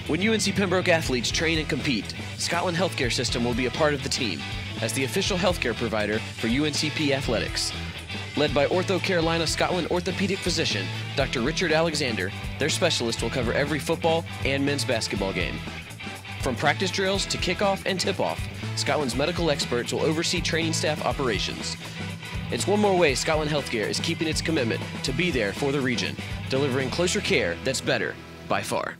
When UNC Pembroke athletes train and compete, Scotland Healthcare System will be a part of the team as the official healthcare provider for UNCP athletics. Led by Ortho Carolina Scotland orthopedic physician Dr. Richard Alexander, their specialist will cover every football and men's basketball game. From practice drills to kickoff and tip-off, Scotland's medical experts will oversee training staff operations. It's one more way Scotland Healthcare is keeping its commitment to be there for the region, delivering closer care that's better by far.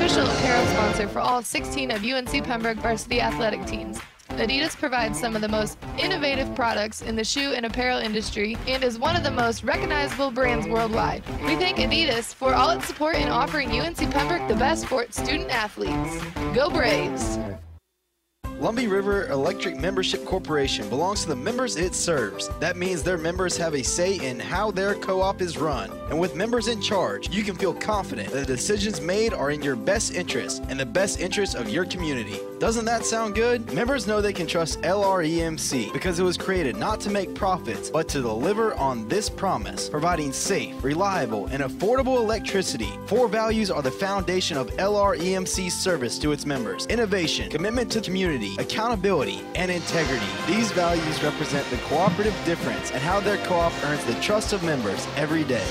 official apparel sponsor for all 16 of UNC Pembroke varsity athletic teams. Adidas provides some of the most innovative products in the shoe and apparel industry and is one of the most recognizable brands worldwide. We thank Adidas for all its support in offering UNC Pembroke the best for its student athletes. Go Braves!
Lumbee River Electric Membership Corporation belongs to the members it serves. That means their members have a say in how their co-op is run. And with members in charge, you can feel confident that the decisions made are in your best interest and the best interest of your community. Doesn't that sound good? Members know they can trust LREMC because it was created not to make profits, but to deliver on this promise, providing safe, reliable, and affordable electricity. 4 values are the foundation of LREMC's service to its members: innovation, commitment to community, accountability, and integrity. These values represent the cooperative difference and how their co-op earns the trust of members every day.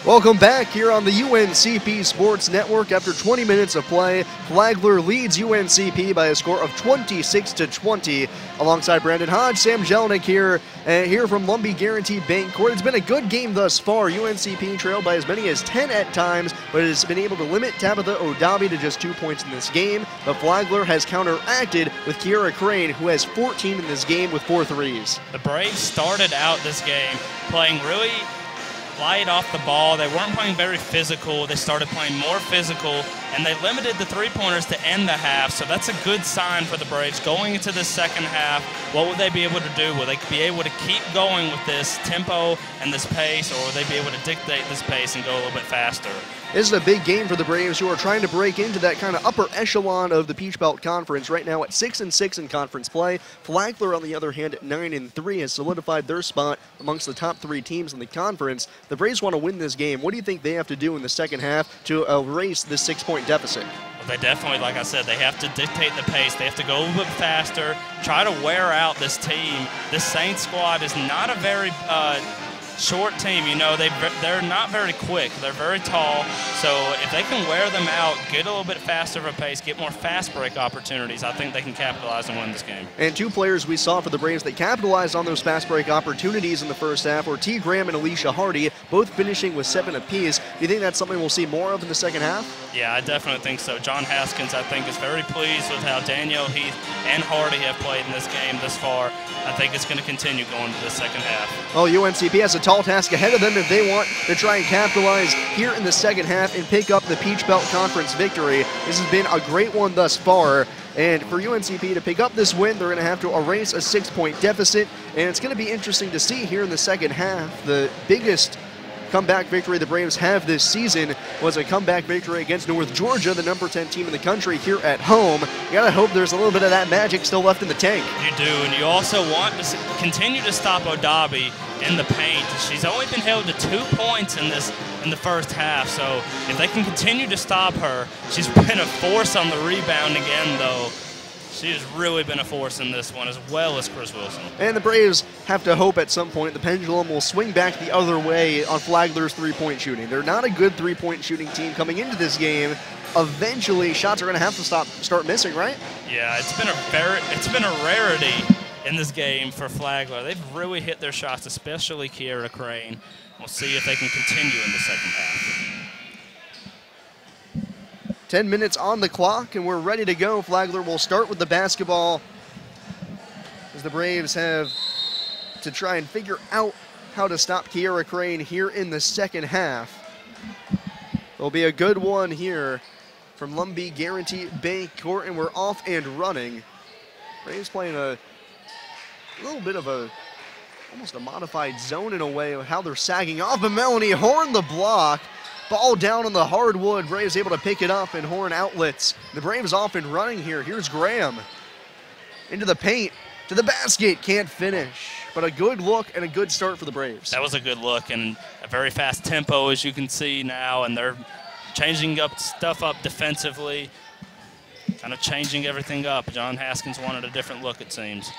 Welcome back here on the UNCP Sports Network. After 20 minutes of play, Flagler leads UNCP by a score of 26-20. Alongside Brandon Hodge, Sam Jelinek here from Lumbee Guarantee Bank Court. It's been a good game thus far. UNCP trailed by as many as 10 at times, but has been able to limit Tabitha Odabi to just 2 points in this game. But Flagler has counteracted with Kiara Crane, who has 14 in this game with 4 threes.
The Braves started out this game playing really light off the ball. They weren't playing very physical. They started playing more physical, and they limited the three-pointers to end the half, so that's a good sign for the Braves. Going into the second half, what will they be able to do? Will they be able to keep going with this tempo and this pace, or will they be able to dictate this pace and go a little bit faster?
This is a big game for the Braves, who are trying to break into that kind of upper echelon of the Peach Belt Conference. Right now at 6-6 in conference play. Flagler, on the other hand, at 9-3, has solidified their spot amongst the top 3 teams in the conference. The Braves want to win this game. What do you think they have to do in the second half to erase this 6-point deficit?
Well, they definitely, like I said, they have to dictate the pace. They have to go a little bit faster, try to wear out this team. This Saints squad is not a very short team. You know, they're not very quick. They're very tall. So if they can wear them out, get a little bit faster of a pace, get more fast break opportunities, I think they can capitalize and win this game.
And 2 players we saw for the Braves that capitalized on those fast break opportunities in the first half were T. Graham and Alicia Hardy, both finishing with 7 apiece. Do you think that's something we'll see more of in the second half?
Yeah, I definitely think so. John Haskins, I think, is very pleased with how Danielle Heath and Hardy have played in this game thus far. I think it's going to continue going to the second half.
Well, UNCP has a tall task ahead of them if they want to try and capitalize here in the second half and pick up the Peach Belt Conference victory. This has been a great one thus far. And for UNCP to pick up this win, they're going to have to erase a 6-point deficit. And it's going to be interesting to see here in the second half. The biggest comeback victory the Braves have this season was a comeback victory against North Georgia, the number 10 team in the country, here at home. You gotta hope there's a little bit of that magic still left in the tank.
You do, and you also want to continue to stop Odabi in the paint. She's only been held to 2 points in the first half, so if they can continue to stop her, she's been a force on the rebound again, though. She has really been a force in this one, as well as Chris Wilson. And
the Braves have to hope at some point the pendulum will swing back the other way on Flagler's three-point shooting. They're not a good three-point shooting team coming into this game. Eventually, shots are going to have to start missing, right?
Yeah, it's been a rarity in this game for Flagler. They've really hit their shots, especially Kiara Crane. We'll see if they can continue in the second half.
10 minutes on the clock, and we're ready to go. Flagler will start with the basketball as the Braves have to try and figure out how to stop Kiara Crane here in the second half. It'll be a good one here from Lumbee Guarantee Bank Court, and we're off and running. Braves playing a little bit of almost a modified zone in a way of how they're sagging off, but Melanie Horn the block. Ball down on the hardwood. Braves able to pick it up, and Horn outlets. The Braves off and running here. Here's Graham. Into the paint, to the basket. Can't finish. But a good look and a good start for the Braves.
That was a good look and a very fast tempo, as you can see now, and they're changing stuff up defensively, kind of changing everything up. John Haskins wanted a different look, it seems.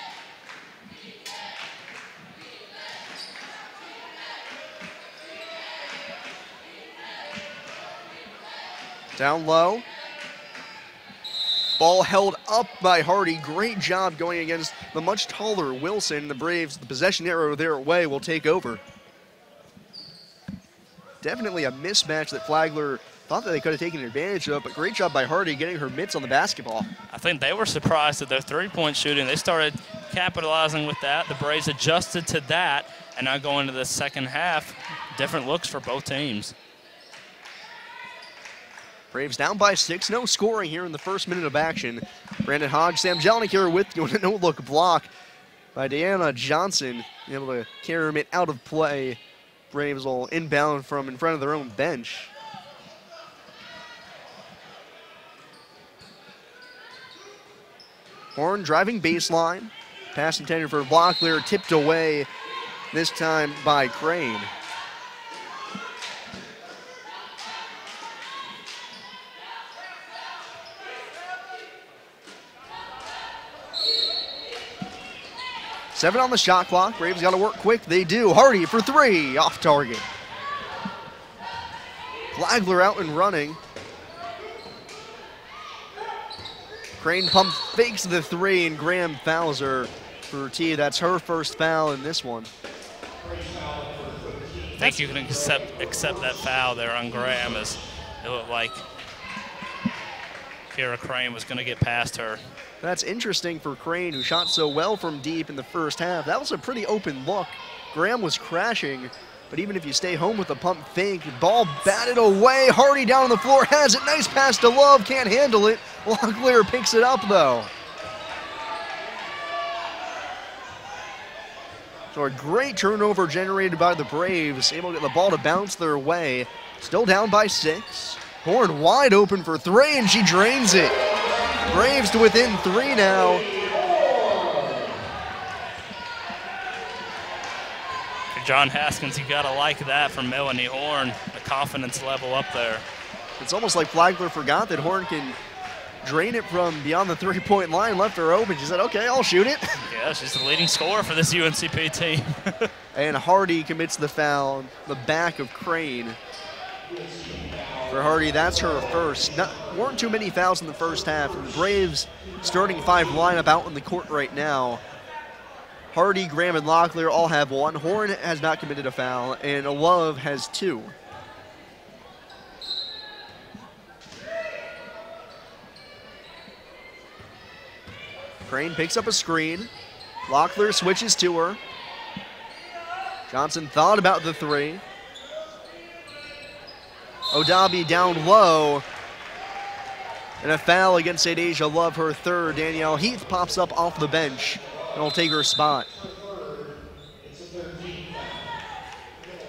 Down low. Ball held up by Hardy. Great job going against the much taller Wilson. The Braves, the possession arrow their way, will take over. Definitely a mismatch that Flagler thought that they could have taken advantage of, but great job by Hardy getting her mitts on the basketball.
I think they were surprised at their three-point shooting. They started capitalizing with that. The Braves adjusted to that, and now going into the second half, different looks for both teams.
Braves down by 6, no scoring here in the first minute of action. Brandon Hodge, Sam Jelinek here with a no-look block by Deanna Johnson, able to carry him out of play. Braves will inbound from in front of their own bench. Horn driving baseline. Pass intended for Flagler, tipped away, this time by Crane. Seven on the shot clock. Braves got to work quick. They do. Hardy for three, off target. Flagler out and running. Crane pump fakes the three, and Graham fouls her for T. That's her first foul in this one.
I think you can accept that foul there on Graham, as it looked like Kira Crane was going to get past her.
That's interesting for Crane, who shot so well from deep in the first half. That was a pretty open look. Graham was crashing, but even if you stay home with the pump fake, ball batted away. Hardy down on the floor, has it. Nice pass to Love, can't handle it. Flagler picks it up, though. So a great turnover generated by the Braves, able to get the ball to bounce their way. Still down by 6. Horn wide open for three, and she drains it. Braves to within 3 now.
For John Haskins, you gotta like that from Melanie Horn. The confidence level up there.
It's almost like Flagler forgot that Horn can drain it from beyond the three-point line, left her open. She said, okay, I'll shoot it.
Yeah, she's the leading scorer for this UNCP team.
And Hardy commits the foul, the back of Crane. For Hardy, that's her first. Weren't too many fouls in the first half. And the Braves starting 5 lineup out in the court right now. Hardy, Graham, and Locklear all have 1. Horn has not committed a foul, and Love has 2. Crane picks up a screen. Locklear switches to her. Johnson thought about the 3. Odabi down low. And a foul against Adasia Love, her third. Danielle Heath pops up off the bench and will take her spot.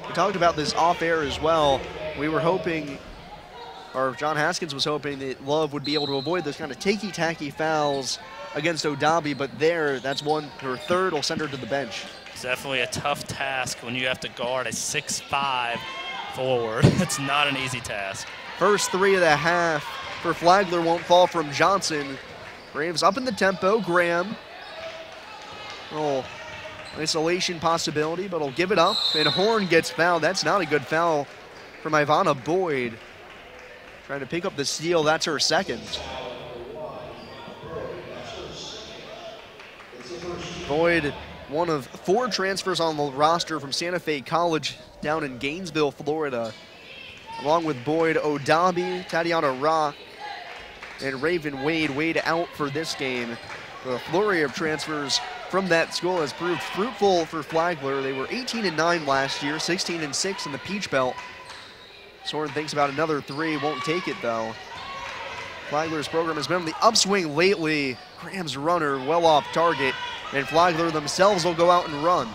We talked about this off air as well. We were hoping, or John Haskins was hoping, that Love would be able to avoid those kind of ticky-tacky fouls against Odabi, but that's one, her third, will send her to the bench.
It's definitely a tough task when you have to guard a 6'5" forward. It's not an easy task.
First 3 of the half for Flagler won't fall from Johnson. Braves up in the tempo. Graham. Oh, isolation possibility, but he'll give it up. And Horn gets fouled. That's not a good foul from Ivana Boyd. Trying to pick up the steal. That's her second. Boyd, one of 4 transfers on the roster from Santa Fe College down in Gainesville, Florida. Along with Boyd, Odabi, Tatiana Rock, and Raven Wade. Wade out for this game. The flurry of transfers from that school has proved fruitful for Flagler. They were 18-9 last year, 16-6 in the Peach Belt. Soren thinks about another 3, won't take it though. Flagler's program has been on the upswing lately. Graham's runner well off target, and Flagler themselves will go out and run.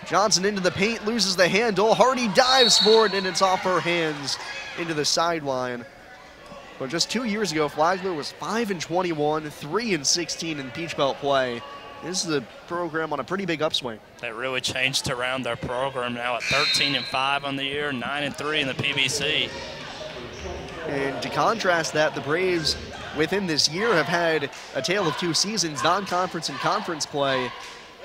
Johnson into the paint, loses the handle. Hardy dives for it, and it's off her hands into the sideline. But just 2 years ago, Flagler was 5-21, 3-16 in Peach Belt play. This is a program on a pretty big upswing.
That really changed around their program now at 13-5 on the year, 9-3 in the PBC.
And to contrast that, the Braves within this year have had a tale of 2 seasons, non-conference and conference play.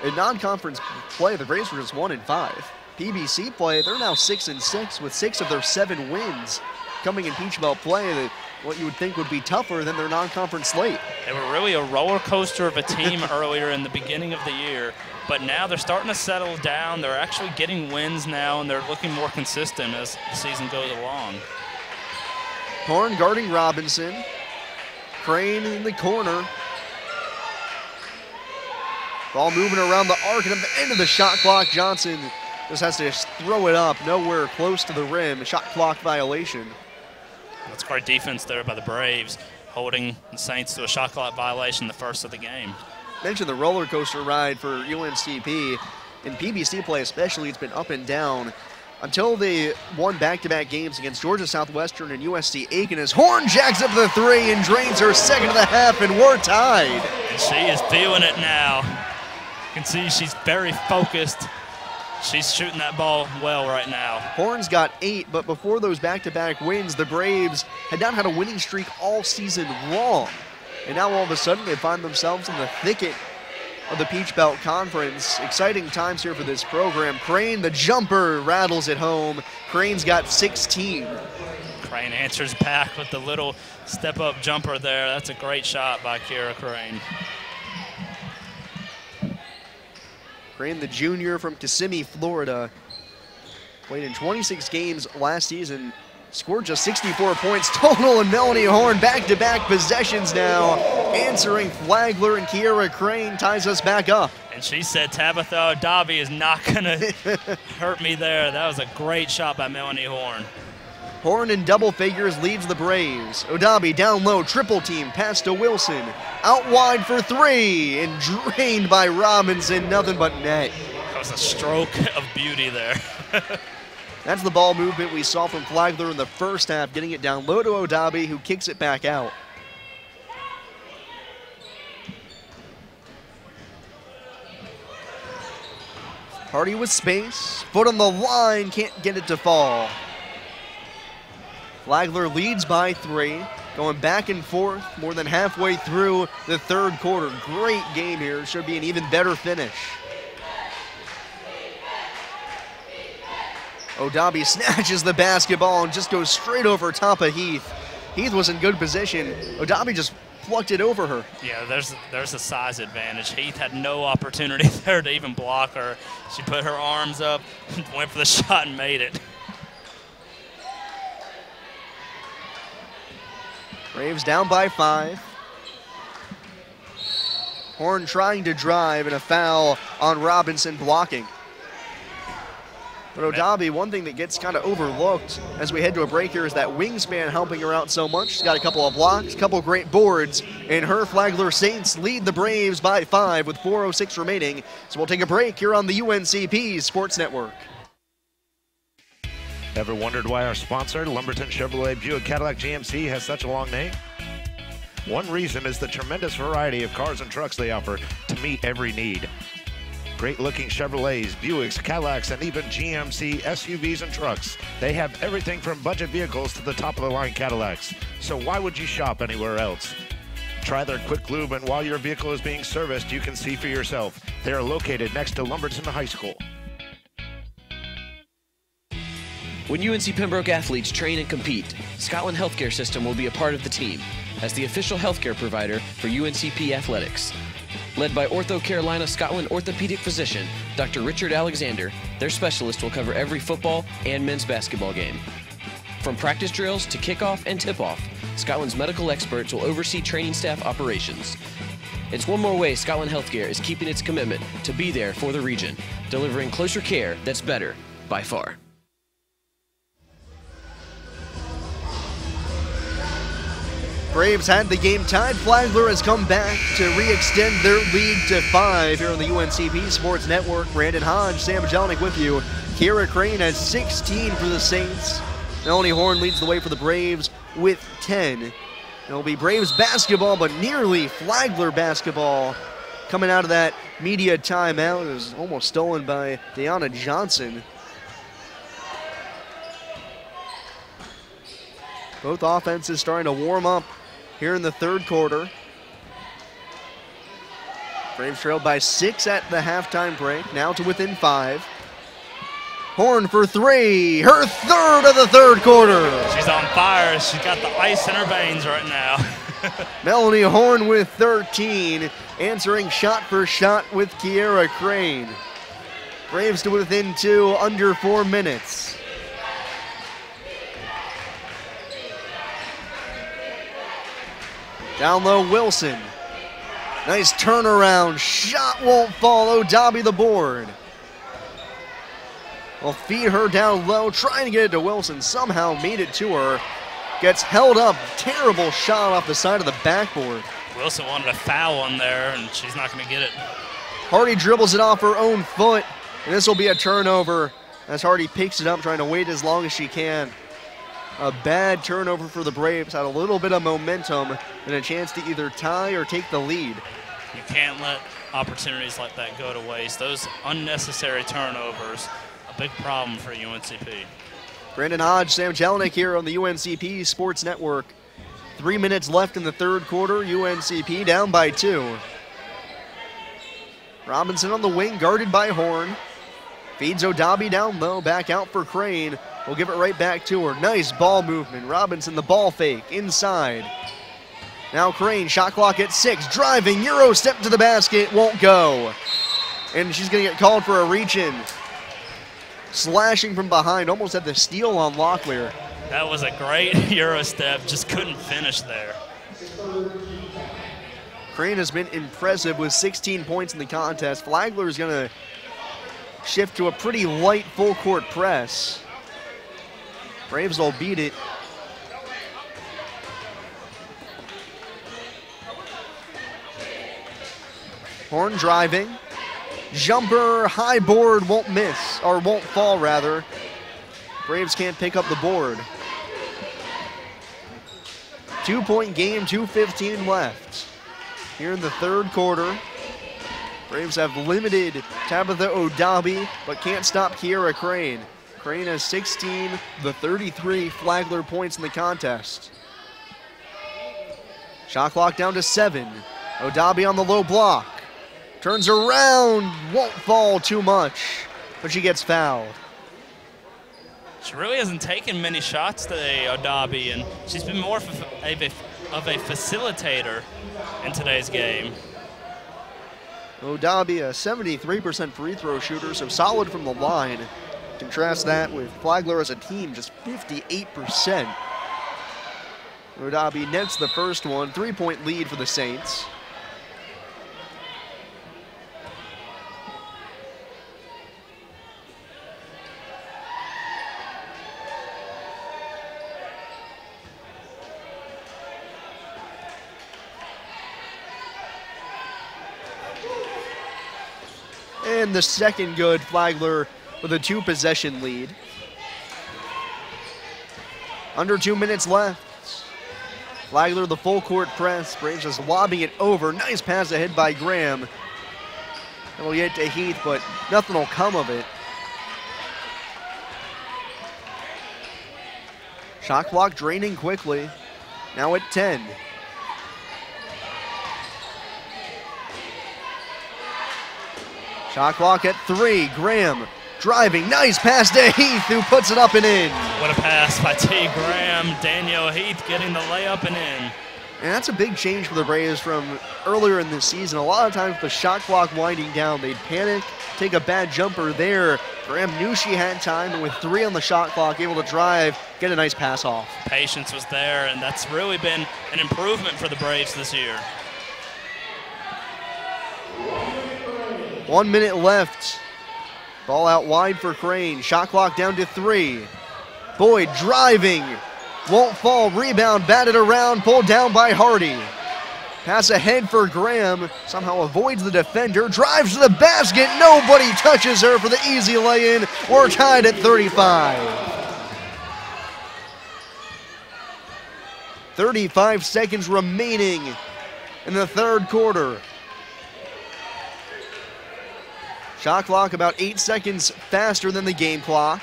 In non-conference play, the Braves were just 1-5. PBC play, they're now 6-6 with 6 of their 7 wins coming in Peach Belt play. what you would think would be tougher than their non-conference slate.
They were really a roller coaster of a team earlier in the beginning of the year, but now they're starting to settle down. They're actually getting wins now, and they're looking more consistent as the season goes along.
Horn guarding Robinson. Crane in the corner. Ball moving around the arc, and at the end of the shot clock, Johnson just has to throw it up, nowhere close to the rim. Shot clock violation.
That's great defense there by the Braves, holding the Saints to a shot clock violation the first of the game.
Mentioned the roller coaster ride for UNCP. In PBC play especially, it's been up and down until they won back-to-back games against Georgia Southwestern and USC Aiken as Horn jacks up the three and drains her second of the half, and we're tied.
And she is feeling it now. You can see she's very focused. She's shooting that ball well right now.
Horn's got 8, but before those back-to-back wins, the Braves had not had a winning streak all season long. And now all of a sudden they find themselves in the thicket of the Peach Belt Conference. Exciting times here for this program. Crane, the jumper, rattles it home. Crane's got 16.
Crane answers back with the little step-up jumper there. That's a great shot by Kira Crane.
Crane, the junior from Kissimmee, Florida, played in 26 games last season, scored just 64 points total, and Melanie Horn back-to-back possessions now, answering Flagler, and Kiera Crane ties us back up.
And she said Tabitha O'Dabi is not gonna hurt me there. That was a great shot by Melanie Horn.
Horn in double figures leads the Braves. O'Dabi down low, triple team, pass to Wilson. Out wide for three, and drained by Robinson, nothing but net.
That was a stroke of beauty there.
That's the ball movement we saw from Flagler in the first half, getting it down low to O'Dabi, who kicks it back out. Hardy with space, foot on the line, can't get it to fall. Flagler leads by 3, going back and forth more than halfway through the third quarter. Great game here, should be an even better finish. O'Dabi snatches the basketball and just goes straight over top of Heath. Heath was in good position. O'Dabi just plucked it over her.
Yeah, there's a size advantage. Heath had no opportunity there to even block her. She put her arms up, went for the shot, and made it.
Braves down by 5. Horn trying to drive, and a foul on Robinson blocking. But O'Dabi, one thing that gets kind of overlooked as we head to a break here is that wingspan helping her out so much. She's got a couple of blocks, a couple of great boards, and her Flagler Saints lead the Braves by 5 with 4:06 remaining. So we'll take a break here on the UNCP Sports Network.
Ever wondered why our sponsor, Lumberton Chevrolet Buick Cadillac GMC, has such a long name? One reason is the tremendous variety of cars and trucks they offer to meet every need. Great-looking Chevrolets, Buicks, Cadillacs, and even GMC SUVs and trucks. They have everything from budget vehicles to the top-of-the-line Cadillacs. So why would you shop anywhere else? Try their quick lube, and while your vehicle is being serviced, you can see for yourself. They are located next to Lumberton High School.
When UNC Pembroke athletes train and compete, Scotland Healthcare System will be a part of the team as the official healthcare provider for UNCP athletics. Led by Ortho Carolina Scotland orthopedic physician Dr. Richard Alexander, their specialist will cover every football and men's basketball game. From practice drills to kickoff and tip-off, Scotland's medical experts will oversee training staff operations. It's one more way Scotland Healthcare is keeping its commitment to be there for the region, delivering closer care that's better by far.
Braves had the game tied. Flagler has come back to re-extend their lead to 5 here on the UNCP Sports Network. Brandon Hodge, Sam Jelinek with you. Kiera Crane has 16 for the Saints. Melanie Horn leads the way for the Braves with 10. It'll be Braves basketball, but nearly Flagler basketball coming out of that media timeout. It was almost stolen by Deanna Johnson. Both offenses starting to warm up here in the third quarter. Braves trailed by 6 at the halftime break, now to within 5. Horn for three, her third of the third quarter.
She's on fire. She's got the ice in her veins right now.
Melanie Horn with 13, answering shot for shot with Kiera Crane. Braves to within 2, under 4 minutes. Down low, Wilson. Nice turnaround, shot won't fall, O'Dobby the board. Will feed her down low, trying to get it to Wilson, somehow made it to her. Gets held up, terrible shot off the side of the backboard.
Wilson wanted a foul on there, and she's not going to get it.
Hardy dribbles it off her own foot, and this will be a turnover as Hardy picks it up, trying to wait as long as she can. A bad turnover for the Braves, had a little bit of momentum and a chance to either tie or take the lead.
You can't let opportunities like that go to waste. Those unnecessary turnovers, a big problem for UNCP.
Brandon Hodge, Sam Jelinek here on the UNCP Sports Network. 3 minutes left in the third quarter, UNCP down by 2. Robinson on the wing, guarded by Horn. Feeds O'Dobby down low, back out for Crane. We'll give it right back to her. Nice ball movement. Robinson, the ball fake, inside. Now Crane, shot clock at 6, driving, Euro step to the basket, won't go. And she's gonna get called for a reach-in. Slashing from behind, almost had the steal on Locklear.
That was a great Euro step, just couldn't finish there.
Crane has been impressive with 16 points in the contest. Flagler is gonna shift to a pretty light full court press. Braves will beat it. Horn driving. Jumper, high board, won't miss, or won't fall rather. Braves can't pick up the board. 2-point game, 2:15 left. Here in the third quarter. Braves have limited Tabitha O'Dobby, but can't stop Kiera Crane. Crane has 16, the 33 Flagler points in the contest. Shot clock down to 7. O'Dobby on the low block. Turns around, won't fall too much, but she gets fouled.
She really hasn't taken many shots today, O'Dobby, and she's been more of a facilitator in today's game.
O'Dobby, a 73% free throw shooter, so solid from the line. Contrast that with Flagler as a team, just 58%. O'Dobby nets the first one, 3-point lead for the Saints. And the second good, Flagler with a 2-possession lead. Under 2 minutes left. Flagler the full court press. Braves just lobbing it over. Nice pass ahead by Graham. It'll get to Heath, but nothing will come of it. Shot clock draining quickly. Now at 10. Shot clock at 3. Graham driving. Nice pass to Heath, who puts it up and in.
What a pass by T. Graham. Danielle Heath getting the layup and in.
And that's a big change for the Braves from earlier in this season. A lot of times with the shot clock winding down, they'd panic, take a bad jumper there. Graham knew she had time, and with 3 on the shot clock, able to drive, get a nice pass off.
Patience was there, and that's really been an improvement for the Braves this year.
1 minute left. Ball out wide for Crane. Shot clock down to 3. Boyd driving. Won't fall. Rebound batted around. Pulled down by Hardy. Pass ahead for Graham. Somehow avoids the defender. Drives to the basket. Nobody touches her for the easy lay-in. We're tied at 35. 35 seconds remaining in the third quarter. Shot clock about 8 seconds faster than the game clock.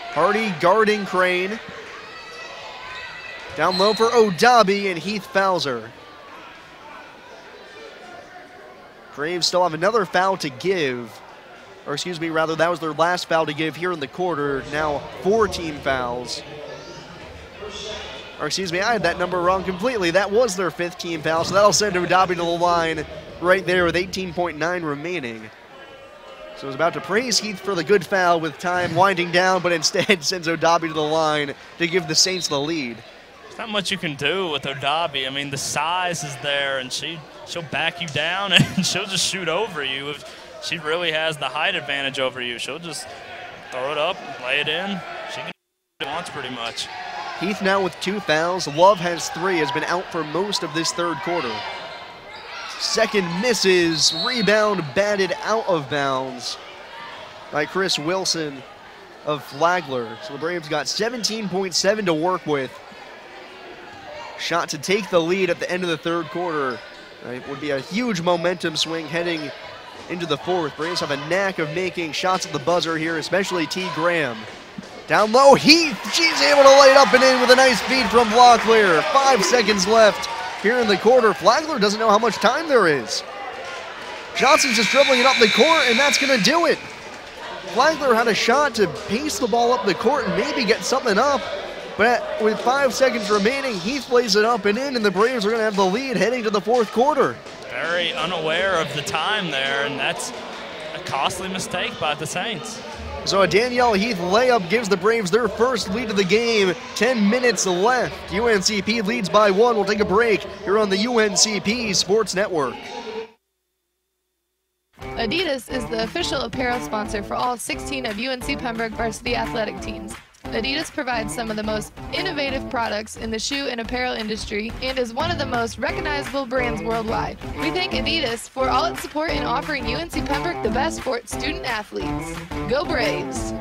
Hardy guarding Crane. Down low for O'Dobby, and Heath fouls her. Braves still have another foul to give. or excuse me, rather, that was their last foul to give here in the quarter. Now 4 team fouls. Or excuse me, I had that number wrong completely. That was their 5th team foul, so that'll send Odabi to the line right there with 18.9 remaining. So I was about to praise Heath for the good foul with time winding down, but instead sends Odabi to the line to give the Saints the lead.
There's not much you can do with Odabi. I mean, the size is there, and she'll back you down, and she'll just shoot over you. If she really has the height advantage over you, she'll just throw it up, lay it in. She can do what she wants pretty much.
Heath now with 2 fouls. Love has 3, has been out for most of this third quarter. Second misses, rebound batted out of bounds by Chris Wilson of Flagler. So the Braves got 17.7 to work with. Shot to take the lead at the end of the third quarter. It would be a huge momentum swing heading into the fourth. Braves have a knack of making shots at the buzzer here, especially T. Graham. Down low, Heath, she's able to lay it up and in with a nice feed from Flagler. 5 seconds left here in the quarter. Flagler doesn't know how much time there is. Johnson's just dribbling it up the court, and that's going to do it. Flagler had a shot to pace the ball up the court and maybe get something up, but with 5 seconds remaining, Heath plays it up and in, and the Braves are going to have the lead heading to the fourth quarter.
Very unaware of the time there, and that's a costly mistake by the Saints.
So a Danielle Heath layup gives the Braves their first lead of the game. 10 minutes left. UNCP leads by 1. We'll take a break here on the UNCP Sports Network.
Adidas is the official apparel sponsor for all 16 of UNC Pembroke varsity athletic teams. Adidas provides some of the most innovative products in the shoe and apparel industry and is one of the most recognizable brands worldwide. We thank Adidas for all its support in offering UNC Pembroke the best for its student athletes. Go Braves!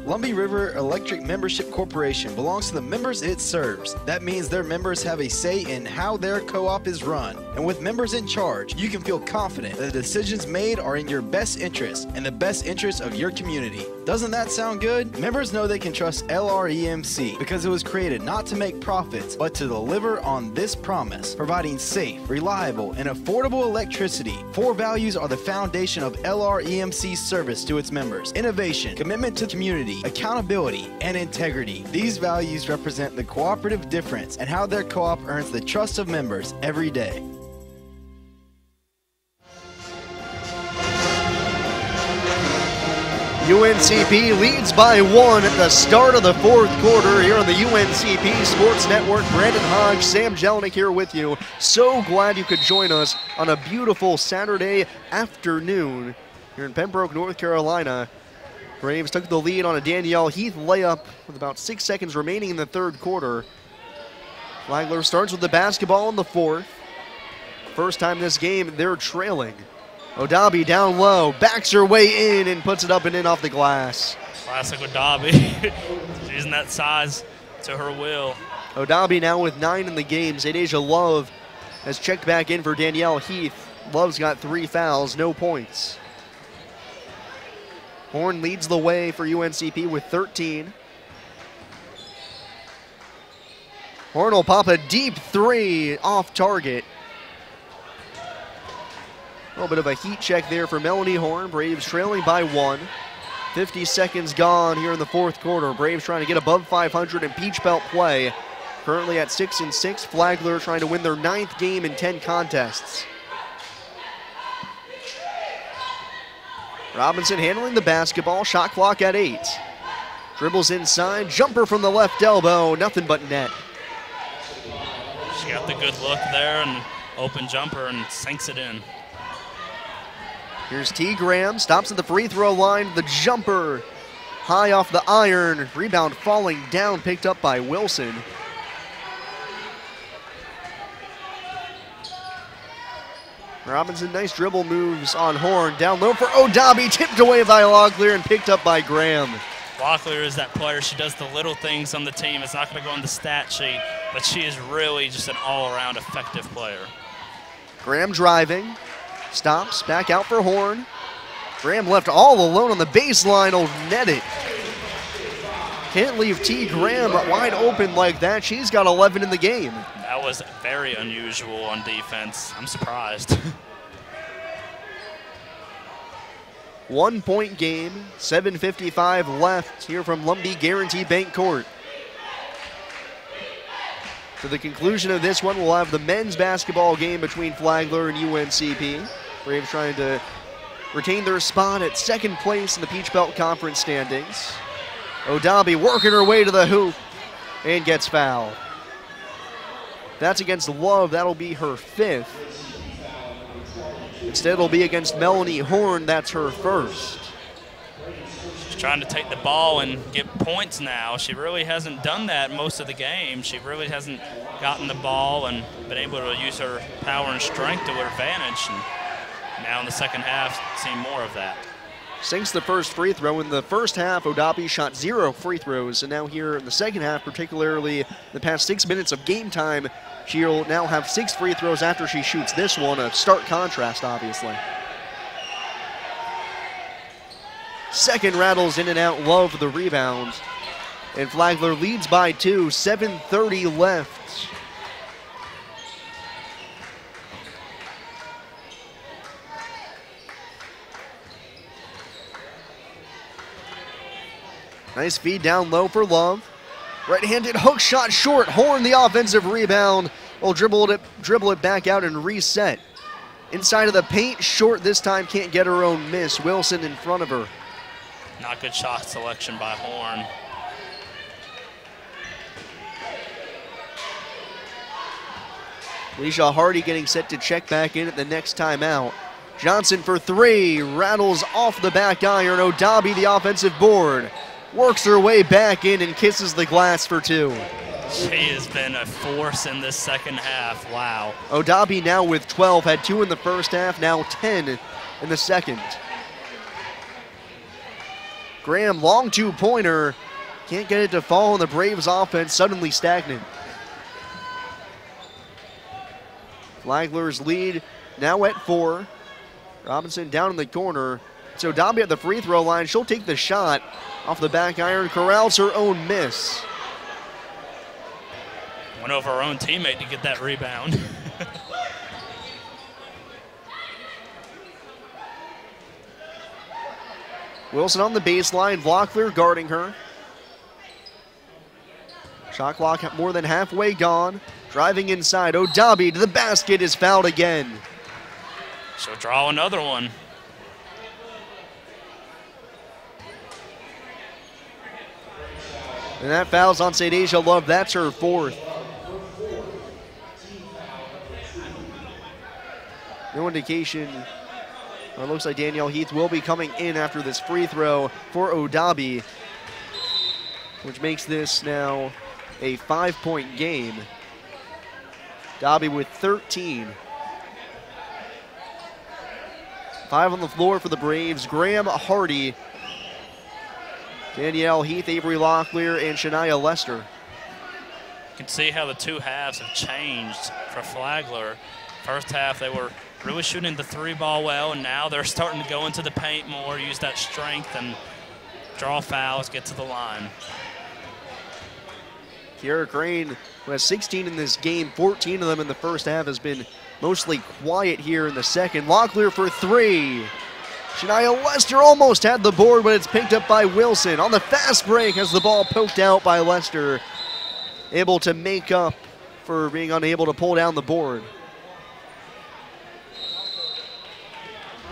Lumbee River Electric Membership Corporation belongs to the members it serves. That means their members have a say in how their co-op is run. And with members in charge, you can feel confident that the decisions made are in your best interest and the best interest of your community. Doesn't that sound good? Members know they can trust LREMC because it was created not to make profits, but to deliver on this promise, providing safe, reliable, and affordable electricity. 4 values are the foundation of LREMC's service to its members: innovation, commitment to community, accountability, and integrity. These values represent the cooperative difference and how their co-op earns the trust of members every day.
UNCP leads by 1 at the start of the fourth quarter here on the UNCP Sports Network. Brandon Hodge, Sam Jelinek here with you. So glad you could join us on a beautiful Saturday afternoon here in Pembroke, North Carolina. Braves took the lead on a Danielle Heath layup with about 6 seconds remaining in the third quarter. Flagler starts with the basketball in the fourth. First time this game, they're trailing. Odabi down low, backs her way in and puts it up and in off the glass.
Classic Odabi. She's using that size to her will.
Odabi now with 9 in the game. Zadeja Love has checked back in for Danielle Heath. Love's got 3 fouls, no points. Horn leads the way for UNCP with 13. Horn will pop a deep 3 off target. A little bit of a heat check there for Melanie Horn. Braves trailing by 1. 50 seconds gone here in the fourth quarter. Braves trying to get above 500 in Peach Belt play. Currently at 6-6. Flagler trying to win their 9th game in 10 contests. Robinson handling the basketball. Shot clock at 8. Dribbles inside. Jumper from the left elbow. Nothing but net.
She got the good look there and open jumper and sinks it in.
Here's T. Graham, stops at the free throw line. The jumper high off the iron. Rebound falling down, picked up by Wilson. Robinson, nice dribble moves on Horn. Down low for Odabi, tipped away by Flagler and picked up by Graham.
Flagler is that player. She does the little things on the team. It's not going to go on the stat sheet, but she is really just an all-around effective player.
Graham driving. Stops, back out for Horn. Graham left all alone on the baseline, will net it. Can't leave T. Graham wide open like that. She's got 11 in the game.
That was very unusual on defense. I'm surprised.
1-point game, 7:55 left here from Lumbee Guarantee Bank Court. To the conclusion of this one, we'll have the men's basketball game between Flagler and UNCP. Braves trying to retain their spot at second place in the Peach Belt Conference standings. Odabi working her way to the hoop and gets fouled. That's against Love. That'll be her 5th. Instead, it'll be against Melanie Horn. That's her 1st.
She's trying to take the ball and get points now. She really hasn't done that most of the game. She really hasn't gotten the ball and been able to use her power and strength to her advantage. And now in the second half, seeing more of that.
Sinks the first free throw. In the first half, Odabi shot 0 free throws. And now here in the second half, particularly the past 6 minutes of game time, she'll now have 6 free throws after she shoots this one. A stark contrast, obviously. Second rattles in and out. Love the rebound. And Flagler leads by 2, 7:30 left. Nice feed down low for Love. Right-handed hook shot short. Horn the offensive rebound. Will dribble it back out and reset. Inside of the paint, short this time, can't get her own miss. Wilson in front of her.
Not good shot selection by Horn.
Leisha Hardy getting set to check back in at the next timeout. Johnson for 3, rattles off the back iron. Odabi the offensive board. Works her way back in and kisses the glass for 2.
She has been a force in this second half. Wow.
Odabi now with 12, had 2 in the first half, now 10 in the second. Graham, long 2-pointer. Can't get it to fall, and the Braves offense suddenly stagnant. Flagler's lead now at 4. Robinson down in the corner. So Odabi at the free throw line. She'll take the shot off the back iron. Corrals her own miss.
Went over her own teammate to get that rebound.
Wilson on the baseline. Vlockler guarding her. Shot clock more than halfway gone. Driving inside. Odabi to the basket, is fouled again.
She'll draw another one.
And that foul's on Sadasia Love. That's her 4th. No indication. It looks like Danielle Heath will be coming in after this free throw for Odabi, which makes this now a 5-point game. Odabi with 13. 5 on the floor for the Braves. Graham Hardy, Danielle Heath, Avery Locklear, and Shania Lester.
You can see how the 2 halves have changed for Flagler. First half, they were really shooting the 3 ball well, and now they're starting to go into the paint more, use that strength, and draw fouls, get to the line.
Kiara Crane, who has 16 in this game, 14 of them in the first half, has been mostly quiet here in the second. Locklear for 3. Shania Lester almost had the board, but it's picked up by Wilson. On the fast break as the ball poked out by Lester. Able to make up for being unable to pull down the board.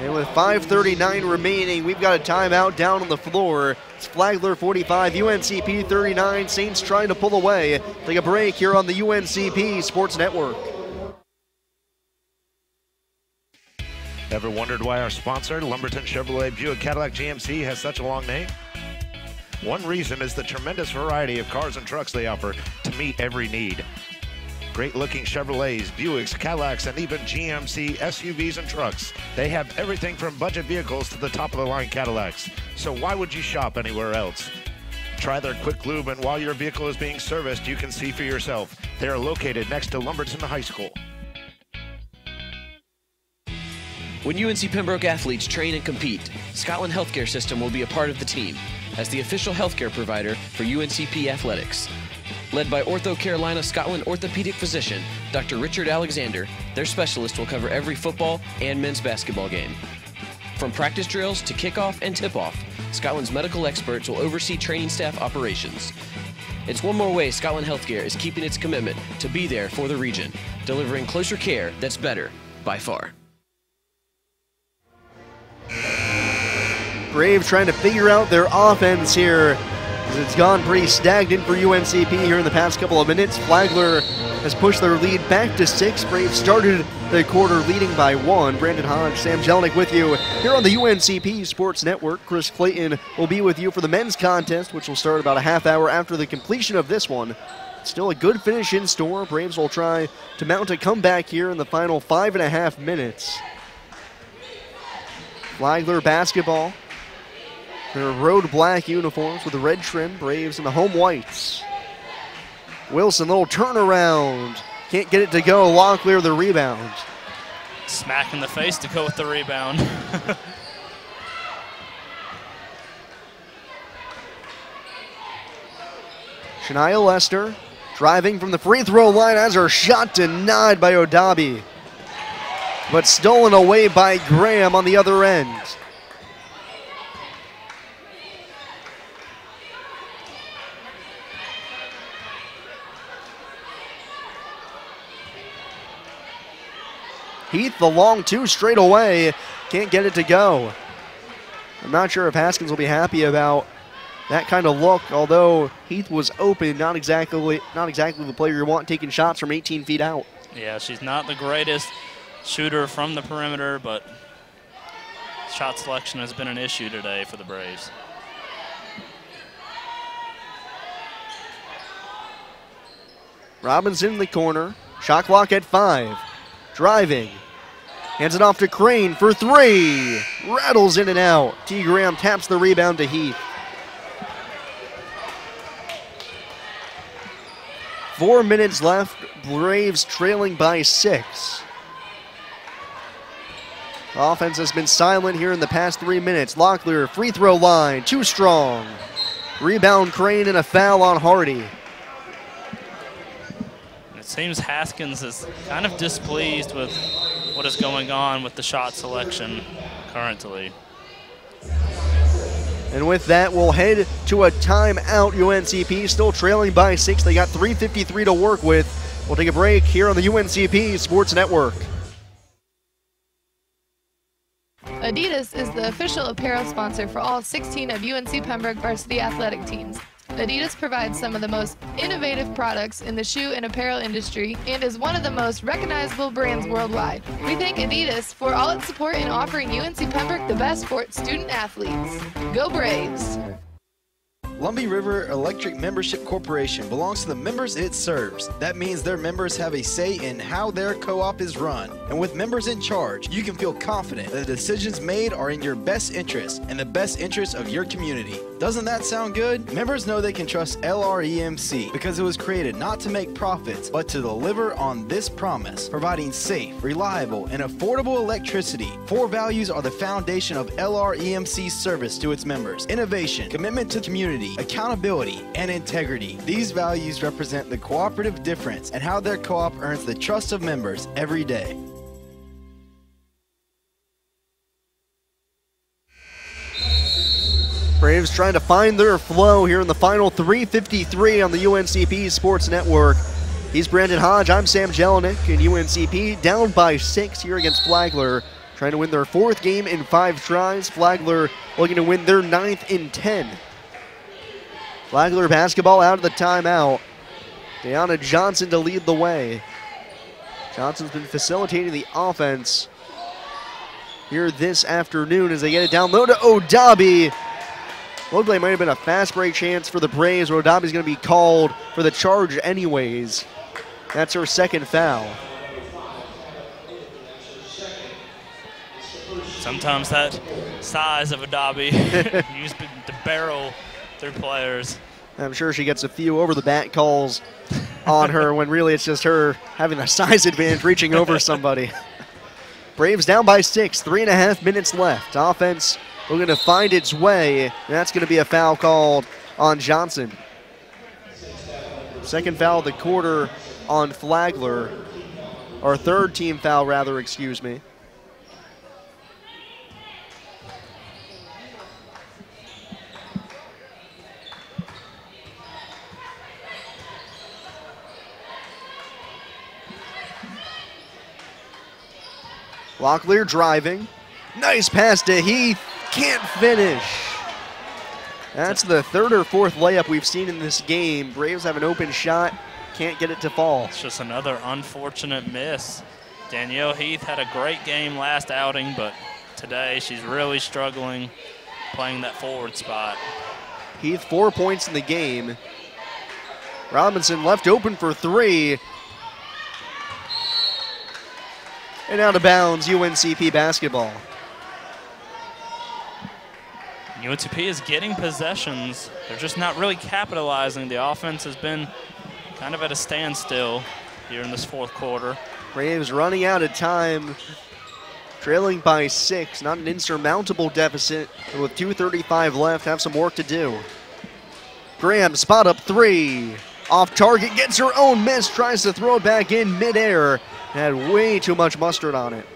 And with 5:39 remaining, we've got a timeout down on the floor. It's Flagler 45, UNCP 39. Saints trying to pull away. Take a break here on the UNCP Sports Network.
Ever wondered why our sponsor, Lumberton Chevrolet Buick Cadillac GMC, has such a long name? One reason is the tremendous variety of cars and trucks they offer to meet every need. Great-looking Chevrolets, Buicks, Cadillacs, and even GMC SUVs and trucks. They have everything from budget vehicles to the top-of-the-line Cadillacs. So why would you shop anywhere else? Try their quick lube, and while your vehicle is being serviced, you can see for yourself. They are located next to Lumberton High School.
When UNC Pembroke athletes train and compete, Scotland Healthcare System will be a part of the team as the official healthcare provider for UNCP athletics. Led by Ortho Carolina Scotland orthopedic physician, Dr. Richard Alexander, their specialist will cover every football and men's basketball game. From practice drills to kickoff and tip-off, Scotland's medical experts will oversee training staff operations. It's one more way Scotland Healthcare is keeping its commitment to be there for the region, delivering closer care that's better by far.
Braves trying to figure out their offense here, as it's gone pretty stagnant for UNCP here in the past couple of minutes. Flagler has pushed their lead back to 6. Braves started the quarter leading by 1. Brandon Hodge, Sam Jelinek with you here on the UNCP Sports Network. Chris Clayton will be with you for the men's contest, which will start about a half hour after the completion of this one. Still a good finish in store. Braves will try to mount a comeback here in the final 5.5 minutes. Flagler basketball. Their road black uniforms with the red trim. Braves in the home whites. Wilson, little turnaround. Can't get it to go. Locklear the rebound.
Smack in the face to go with the rebound.
Shania Lester driving from the free throw line as her shot denied by Odabi, but stolen away by Graham on the other end. Heath, the long 2 straight away, can't get it to go. I'm not sure if Haskins will be happy about that kind of look, although Heath was open, not exactly the player you want taking shots from 18 feet out.
Yeah, she's not the greatest shooter from the perimeter, but shot selection has been an issue today for the Braves.
Robinson in the corner, shot clock at 5. Driving, hands it off to Crane for 3. Rattles in and out. T. Graham taps the rebound to Heath. 4 minutes left, Braves trailing by 6. Offense has been silent here in the past 3 minutes. Locklear, free throw line, too strong. Rebound Crane and a foul on Hardy.
It seems Haskins is kind of displeased with what is going on with the shot selection currently.
And with that, we'll head to a timeout. UNCP still trailing by 6. They got 3:53 to work with. We'll take a break here on the UNCP Sports Network.
Adidas is the official apparel sponsor for all 16 of UNC Pembroke varsity athletic teams. Adidas provides some of the most innovative products in the shoe and apparel industry and is one of the most recognizable brands worldwide. We thank Adidas for all its support in offering UNC Pembroke the best for its student athletes. Go Braves!
Lumbee River Electric Membership Corporation belongs to the members it serves. That means their members have a say in how their co-op is run. And with members in charge, you can feel confident that the decisions made are in your best interest and the best interest of your community. Doesn't that sound good? Members know they can trust LREMC because it was created not to make profits, but to deliver on this promise, providing safe, reliable, and affordable electricity. 4 values are the foundation of LREMC's service to its members: innovation, commitment to community, accountability, and integrity. These values represent the cooperative difference and how their co-op earns the trust of members every day.
Braves trying to find their flow here in the final 3:53 on the UNCP Sports Network. He's Brandon Hodge, I'm Sam Jelinek, and UNCP down by 6 here against Flagler, trying to win their 4th game in 5 tries. Flagler looking to win their 9th in 10. Flagler basketball out of the timeout. Deanna Johnson to lead the way. Johnson's been facilitating the offense here this afternoon as they get it down low to Odabi. Looked like it might have been a fast break chance for the Braves, but Odabi's going to be called for the charge anyways. That's her 2nd foul.
Sometimes that size of Odabi used to barrel through players.
I'm sure she gets a few over-the-bat calls on her when really it's just her having a size advantage, reaching over somebody. Braves down by 6, 3.5 minutes left. Offense looking to find its way, and that's going to be a foul called on Johnson. 2nd foul of the quarter on Flagler, or 3rd team foul rather, excuse me. Flagler driving. Nice pass to Heath. Can't finish. That's the third or fourth layup we've seen in this game. Braves have an open shot. Can't get it to fall.
It's just another unfortunate miss. Danielle Heath had a great game last outing, but today she's really struggling playing that forward spot.
Heath 4 points in the game. Robinson left open for three. And out of bounds, UNCP basketball.
UNCP is getting possessions. They're just not really capitalizing. The offense has been kind of at a standstill here in this fourth quarter.
Braves running out of time, trailing by 6. Not an insurmountable deficit, but with 2:35 left, have some work to do. Graham, spot up three. Off target, gets her own miss, tries to throw it back in midair. Had way too much mustard on it.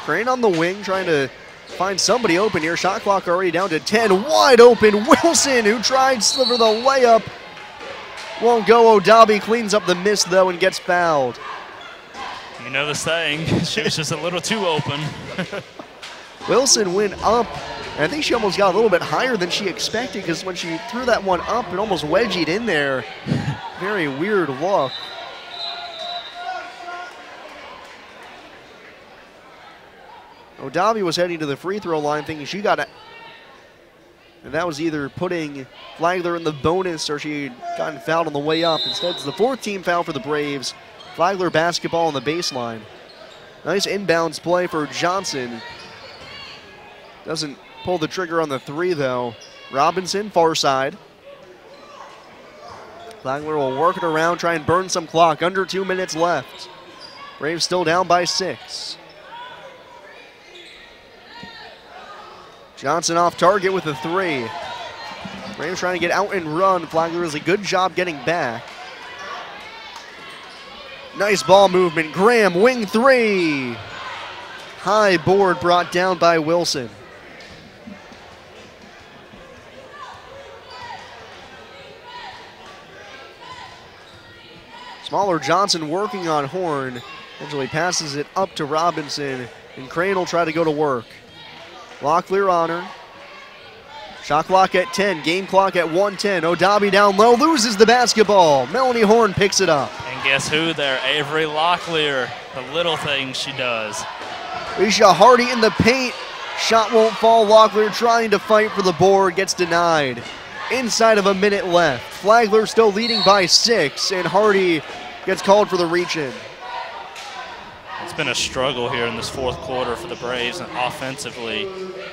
Crane on the wing, trying to find somebody open here. Shot clock already down to 10. Wide open, Wilson, who tried sliver the layup. Won't go. Odabi cleans up the miss, though, and gets fouled.
You know the saying, she was just a little too open.
Wilson went up, and I think she almost got a little bit higher than she expected, because when she threw that one up, it almost wedged in there. Very weird look. Odabi was heading to the free throw line thinking she got it. And that was either putting Flagler in the bonus or she had gotten fouled on the way up. Instead, it's the fourth team foul for the Braves. Flagler basketball on the baseline. Nice inbounds play for Johnson. Doesn't pull the trigger on the three, though. Robinson, far side. Flagler will work it around, try and burn some clock. Under 2 minutes left. Braves still down by 6. Johnson off target with a three. Braves trying to get out and run. Flagler does a good job getting back. Nice ball movement. Graham, wing three. High board brought down by Wilson. Smaller Johnson working on Horn. Eventually passes it up to Robinson, and Crane will try to go to work. Locklear on her. Shot clock at 10, game clock at 1:10. Odabi down low, loses the basketball. Melanie Horn picks it up.
And guess who there? Avery Locklear. The little things she does.
Risha Hardy in the paint. Shot won't fall. Locklear trying to fight for the board, gets denied. Inside of a minute left. Flagler still leading by 6, and Hardy gets called for the reach-in.
It's been a struggle here in this fourth quarter for the Braves, and offensively,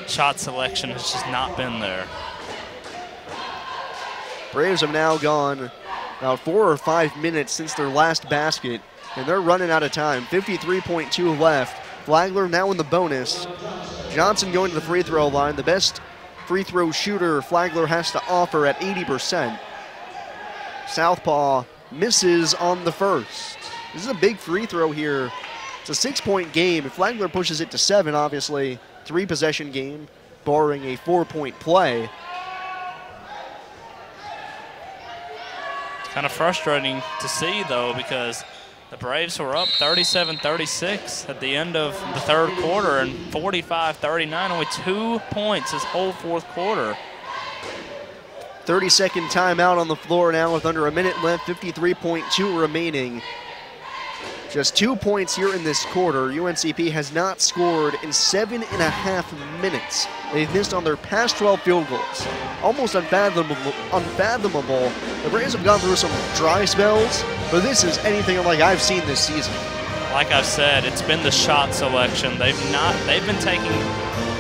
shot selection has just not been there.
Braves have now gone about 4 or 5 minutes since their last basket, and they're running out of time. 53.2 left. Flagler now in the bonus. Johnson going to the free throw line, the best free throw shooter Flagler has to offer at 80%. Southpaw misses on the first. This is a big free throw here. It's a 6-point game. If Flagler pushes it to 7, obviously, 3-possession game, barring a 4-point play.
It's kind of frustrating to see, though, because the Braves were up 37-36 at the end of the third quarter and 45-39, only 2 points this whole fourth quarter.
30-second timeout on the floor now with under a minute left, 53.2 remaining. Just 2 points here in this quarter. UNCP has not scored in 7.5 minutes. They've missed on their past 12 field goals. Almost unfathomable. The Braves have gone through some dry spells, but this is anything like I've seen this season.
Like I've said, it's been the shot selection. They've been taking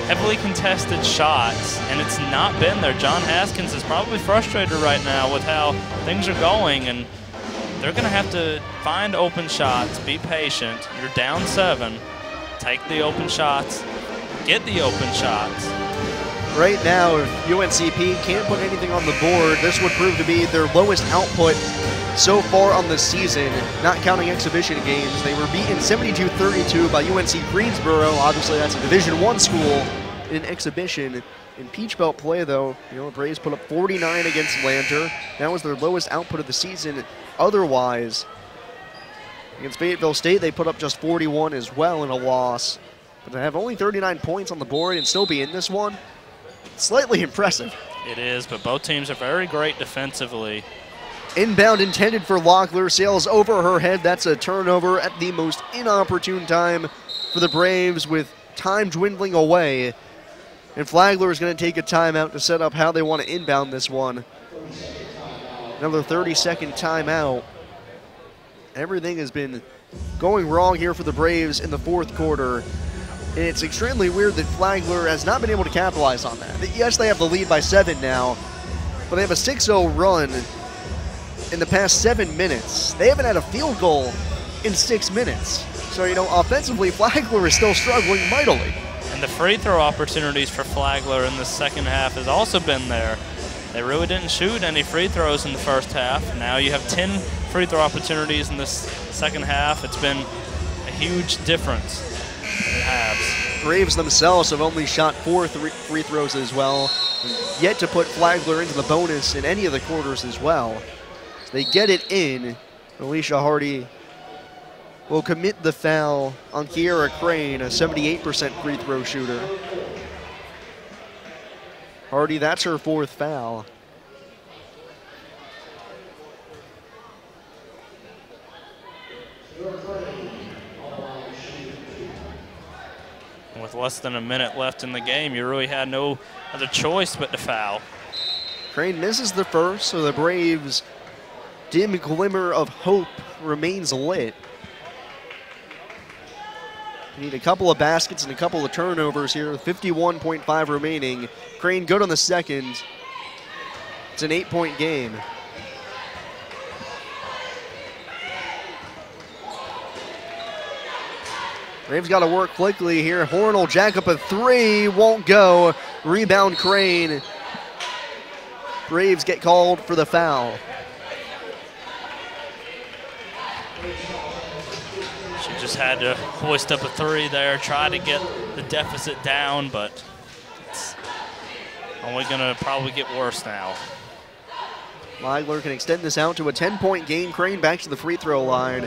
heavily contested shots, and it's not been there. John Haskins is probably frustrated right now with how things are going, and they're going to have to find open shots, be patient. You're down 7. Take the open shots, get the open shots.
Right now, if UNCP can't put anything on the board, this would prove to be their lowest output so far on the season, not counting exhibition games. They were beaten 72-32 by UNC Greensboro. Obviously, that's a Division I school in an exhibition. In Peach Belt play, though, the Braves put up 49 against Lander. That was their lowest output of the season. Otherwise, against Fayetteville State, they put up just 41 as well in a loss. But to have only 39 points on the board and still be in this one, slightly impressive.
It is, but both teams are very great defensively.
Inbound intended for Flagler, sails over her head. That's a turnover at the most inopportune time for the Braves, with time dwindling away. And Flagler is going to take a timeout to set up how they want to inbound this one. Another 30-second timeout. Everything has been going wrong here for the Braves in the fourth quarter. And it's extremely weird that Flagler has not been able to capitalize on that. Yes, they have the lead by 7 now, but they have a 6-0 run in the past 7 minutes. They haven't had a field goal in 6 minutes. So, offensively, Flagler is still struggling mightily.
And the free throw opportunities for Flagler in the second half has also been there. They really didn't shoot any free throws in the first half. Now you have 10 free throw opportunities in this second half. It's been a huge difference in halves.
Braves themselves have only shot 4 free throws as well, yet to put Flagler into the bonus in any of the quarters as well. So they get it in. Alicia Hardy will commit the foul on Kiera Crane, a 78% free throw shooter. Hardy, that's her 4th foul.
And with less than a minute left in the game, you really had no other choice but to foul.
Crane misses the first, so the Braves' dim glimmer of hope remains lit. Need a couple of baskets and a couple of turnovers here. 51.5 remaining. Crane good on the second. It's an 8-point game. Braves got to work quickly here. Horn will jack up a 3, won't go. Rebound Crane. Braves get called for the foul.
Just had to hoist up a 3 there, try to get the deficit down, but it's only going to probably get worse now.
Flagler can extend this out to a 10-point game. Crane back to the free throw line.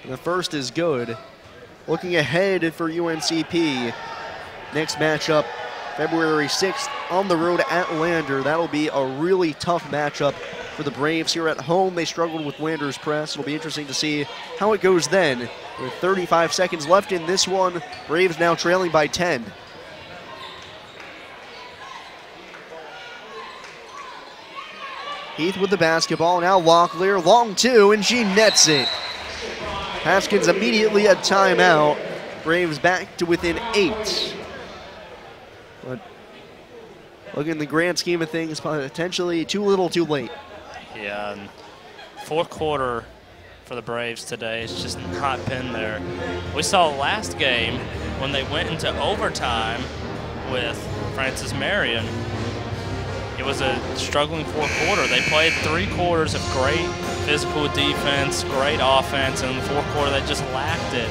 And the first is good. Looking ahead for UNCP. Next matchup, February 6th on the road at Lander. That'll be a really tough matchup for the Braves. Here at home, they struggled with Lander's press. It'll be interesting to see how it goes then. With 35 seconds left in this one, Braves now trailing by 10. Heath with the basketball. Now Locklear, long 2, and she nets it. Haskins immediately a timeout. Braves back to within 8. But looking in the grand scheme of things, potentially too little too late.
Yeah, and fourth quarter for the Braves today has just not been there. We saw last game when they went into overtime with Francis Marion. It was a struggling fourth quarter. They played 3 quarters of great physical defense, great offense, and in the fourth quarter they just lacked it.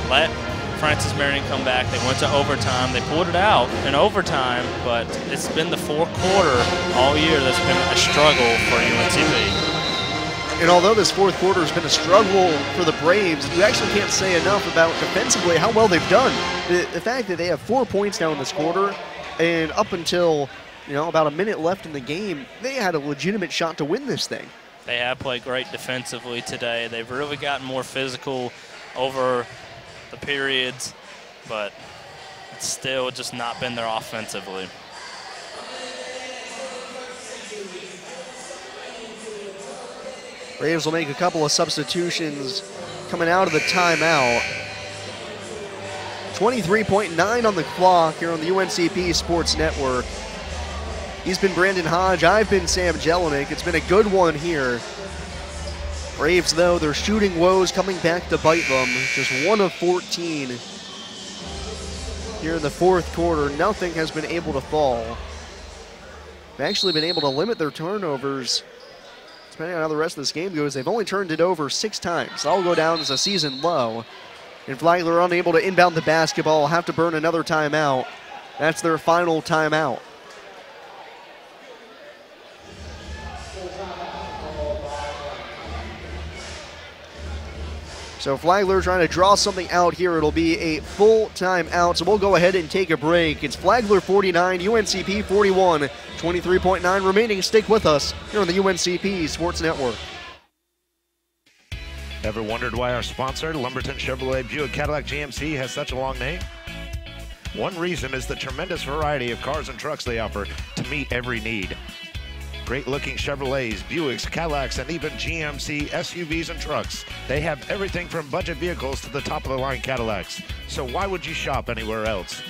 Let Francis Marion come back. They went to overtime. They pulled it out in overtime, but it's been the fourth quarter all year that's been a struggle for UNCP.
And although this fourth quarter has been a struggle for the Braves, you actually can't say enough about defensively how well they've done. The fact that they have 4 points now in this quarter, and up until about a minute left in the game, they had a legitimate shot to win this thing.
They have played great defensively today. They've really gotten more physical over the periods, but it's still just not been there offensively.
Braves will make a couple of substitutions coming out of the timeout. 23.9 on the clock here on the UNCP Sports Network. He's been Brandon Hodge. I've been Sam Jelinek. It's been a good one here. Braves, though, their shooting woes coming back to bite them. Just 1 of 14 here in the fourth quarter. Nothing has been able to fall. They've actually been able to limit their turnovers. Depending on how the rest of this game goes, they've only turned it over 6 times. That'll go down as a season low. And Flagler unable to inbound the basketball, have to burn another timeout. That's their final timeout. So Flagler trying to draw something out here. It'll be a full timeout, so we'll go ahead and take a break. It's Flagler 49, UNCP 41, 23.9 remaining. Stick with us here on the UNCP Sports Network.
Ever wondered why our sponsor, Lumberton Chevrolet Buick Cadillac GMC, has such a long name? One reason is the tremendous variety of cars and trucks they offer to meet every need. Great-looking Chevrolets, Buicks, Cadillacs, and even GMC SUVs and trucks. They have everything from budget vehicles to the top-of-the-line Cadillacs. So why would you shop anywhere else?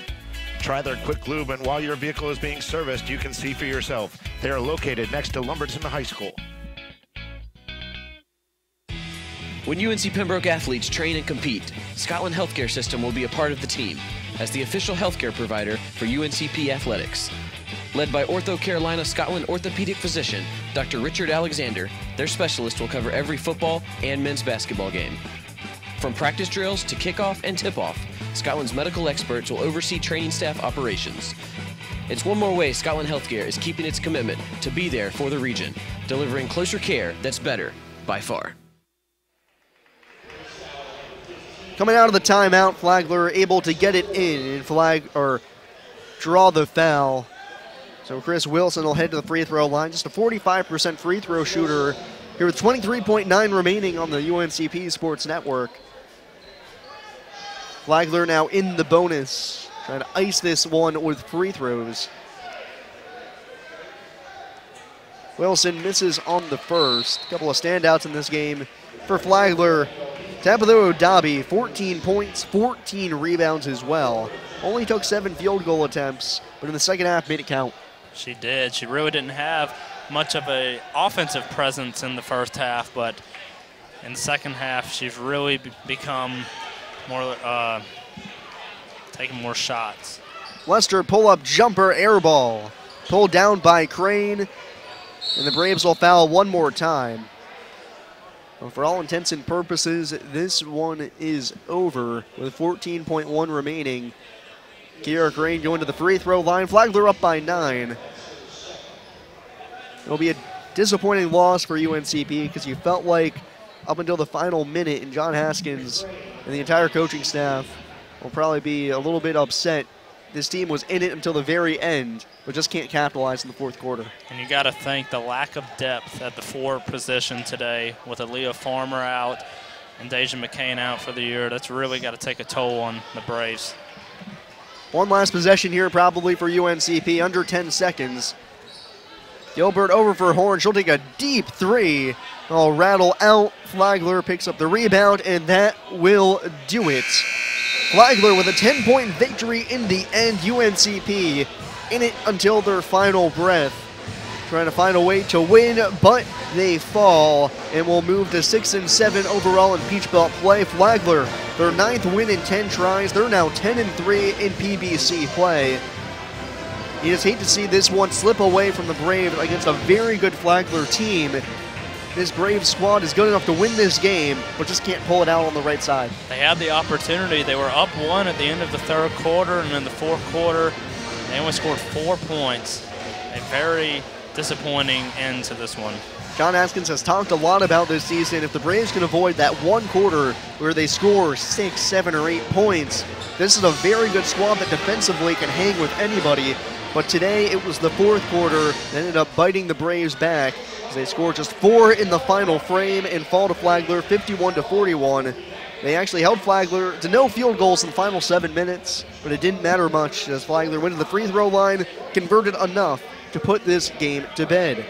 Try their quick lube, and while your vehicle is being serviced, you can see for yourself. They are located next to Lumberton High School.
When UNC Pembroke athletes train and compete, Scotland Healthcare System will be a part of the team as the official healthcare provider for UNCP athletics. Led by Ortho Carolina Scotland orthopedic physician Dr. Richard Alexander, their specialist will cover every football and men's basketball game. From practice drills to kickoff and tip-off, Scotland's medical experts will oversee training staff operations. It's one more way Scotland Healthcare is keeping its commitment to be there for the region, delivering closer care that's better by far.
Coming out of the timeout, Flagler able to get it in and draw the foul. So Chris Wilson will head to the free throw line. Just a 45% free throw shooter here with 23.9 remaining on the UNCP Sports Network. Flagler now in the bonus, trying to ice this one with free throws. Wilson misses on the first. A couple of standouts in this game for Flagler. Tabitha Odabi, 14 points, 14 rebounds as well. Only took 7 field goal attempts, but in the second half made it count.
She did. She really didn't have much of an offensive presence in the first half, but in the second half, she's really become more, taking more shots.
Lester pull-up jumper air ball. Pulled down by Crane, and the Braves will foul one more time. Well, for all intents and purposes, this one is over with 14.1 remaining. Kiera Crane going to the free throw line. Flagler up by 9. It'll be a disappointing loss for UNCP because you felt like up until the final minute, and John Haskins and the entire coaching staff will probably be a little bit upset. This team was in it until the very end, but just can't capitalize in the fourth quarter.
And you got to thank the lack of depth at the 4 position today with Aaliyah Farmer out and Deja McCain out for the year. That's really got to take a toll on the Braves.
One last possession here probably for UNCP, under 10 seconds. Gilbert over for Horn. She'll take a deep 3. I'll rattle out. Flagler picks up the rebound, and that will do it. Flagler with a 10-point victory in the end. UNCP in it until their final breath. Trying to find a way to win, but they fall and will move to 6-7 overall in Peach Belt play. Flagler, their 9th win in 10 tries. They're now 10-3 in PBC play. You just hate to see this one slip away from the Braves against a very good Flagler team. This Braves squad is good enough to win this game, but just can't pull it out on the right side.
They had the opportunity. They were up 1 at the end of the third quarter, and in the fourth quarter, they only scored 4 points. A very disappointing end to this one.
John Haskins has talked a lot about this season. If the Braves can avoid that one quarter where they score 6, 7, or 8 points, this is a very good squad that defensively can hang with anybody. But today it was the fourth quarter that ended up biting the Braves back as they scored just 4 in the final frame and fall to Flagler 51-41. They actually held Flagler to no field goals in the final 7 minutes, but it didn't matter much as Flagler went to the free throw line, converted enough to put this game to bed.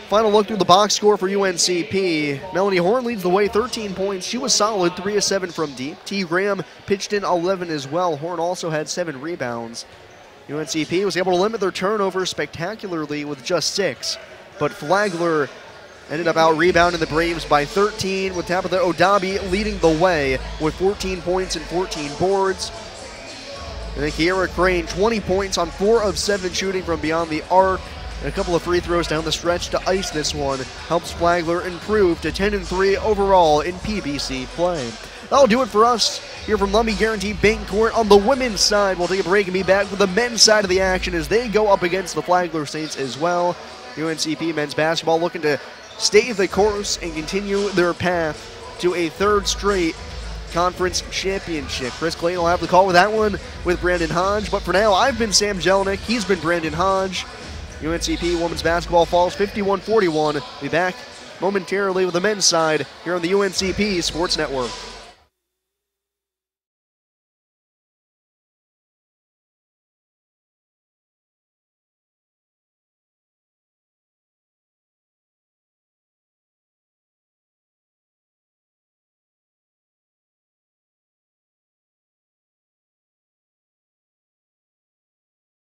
Final look through the box score for UNCP. Melanie Horn leads the way, 13 points. She was solid, 3 of 7 from deep. T. Graham pitched in 11 as well. Horn also had 7 rebounds. UNCP was able to limit their turnovers spectacularly with just 6, but Flagler ended up out-rebounding the Braves by 13, with Tabitha Odabi leading the way with 14 points and 14 boards. And then Kiera Crane, 20 points on 4 of 7 shooting from beyond the arc. And a couple of free throws down the stretch to ice this one. Helps Flagler improve to 10-3 overall in PBC play. That'll do it for us here from Lumbee Guaranty Bancorp. On the women's side, we'll take a break and be back with the men's side of the action as they go up against the Flagler Saints as well. UNCP men's basketball looking to stay the course and continue their path to a 3rd straight conference championship. Chris Clayton will have the call with that one with Brandon Hodge. But for now, I've been Sam Jelinek. He's been Brandon Hodge. UNCP women's basketball falls 51-41. Be back momentarily with the men's side here on the UNCP Sports Network.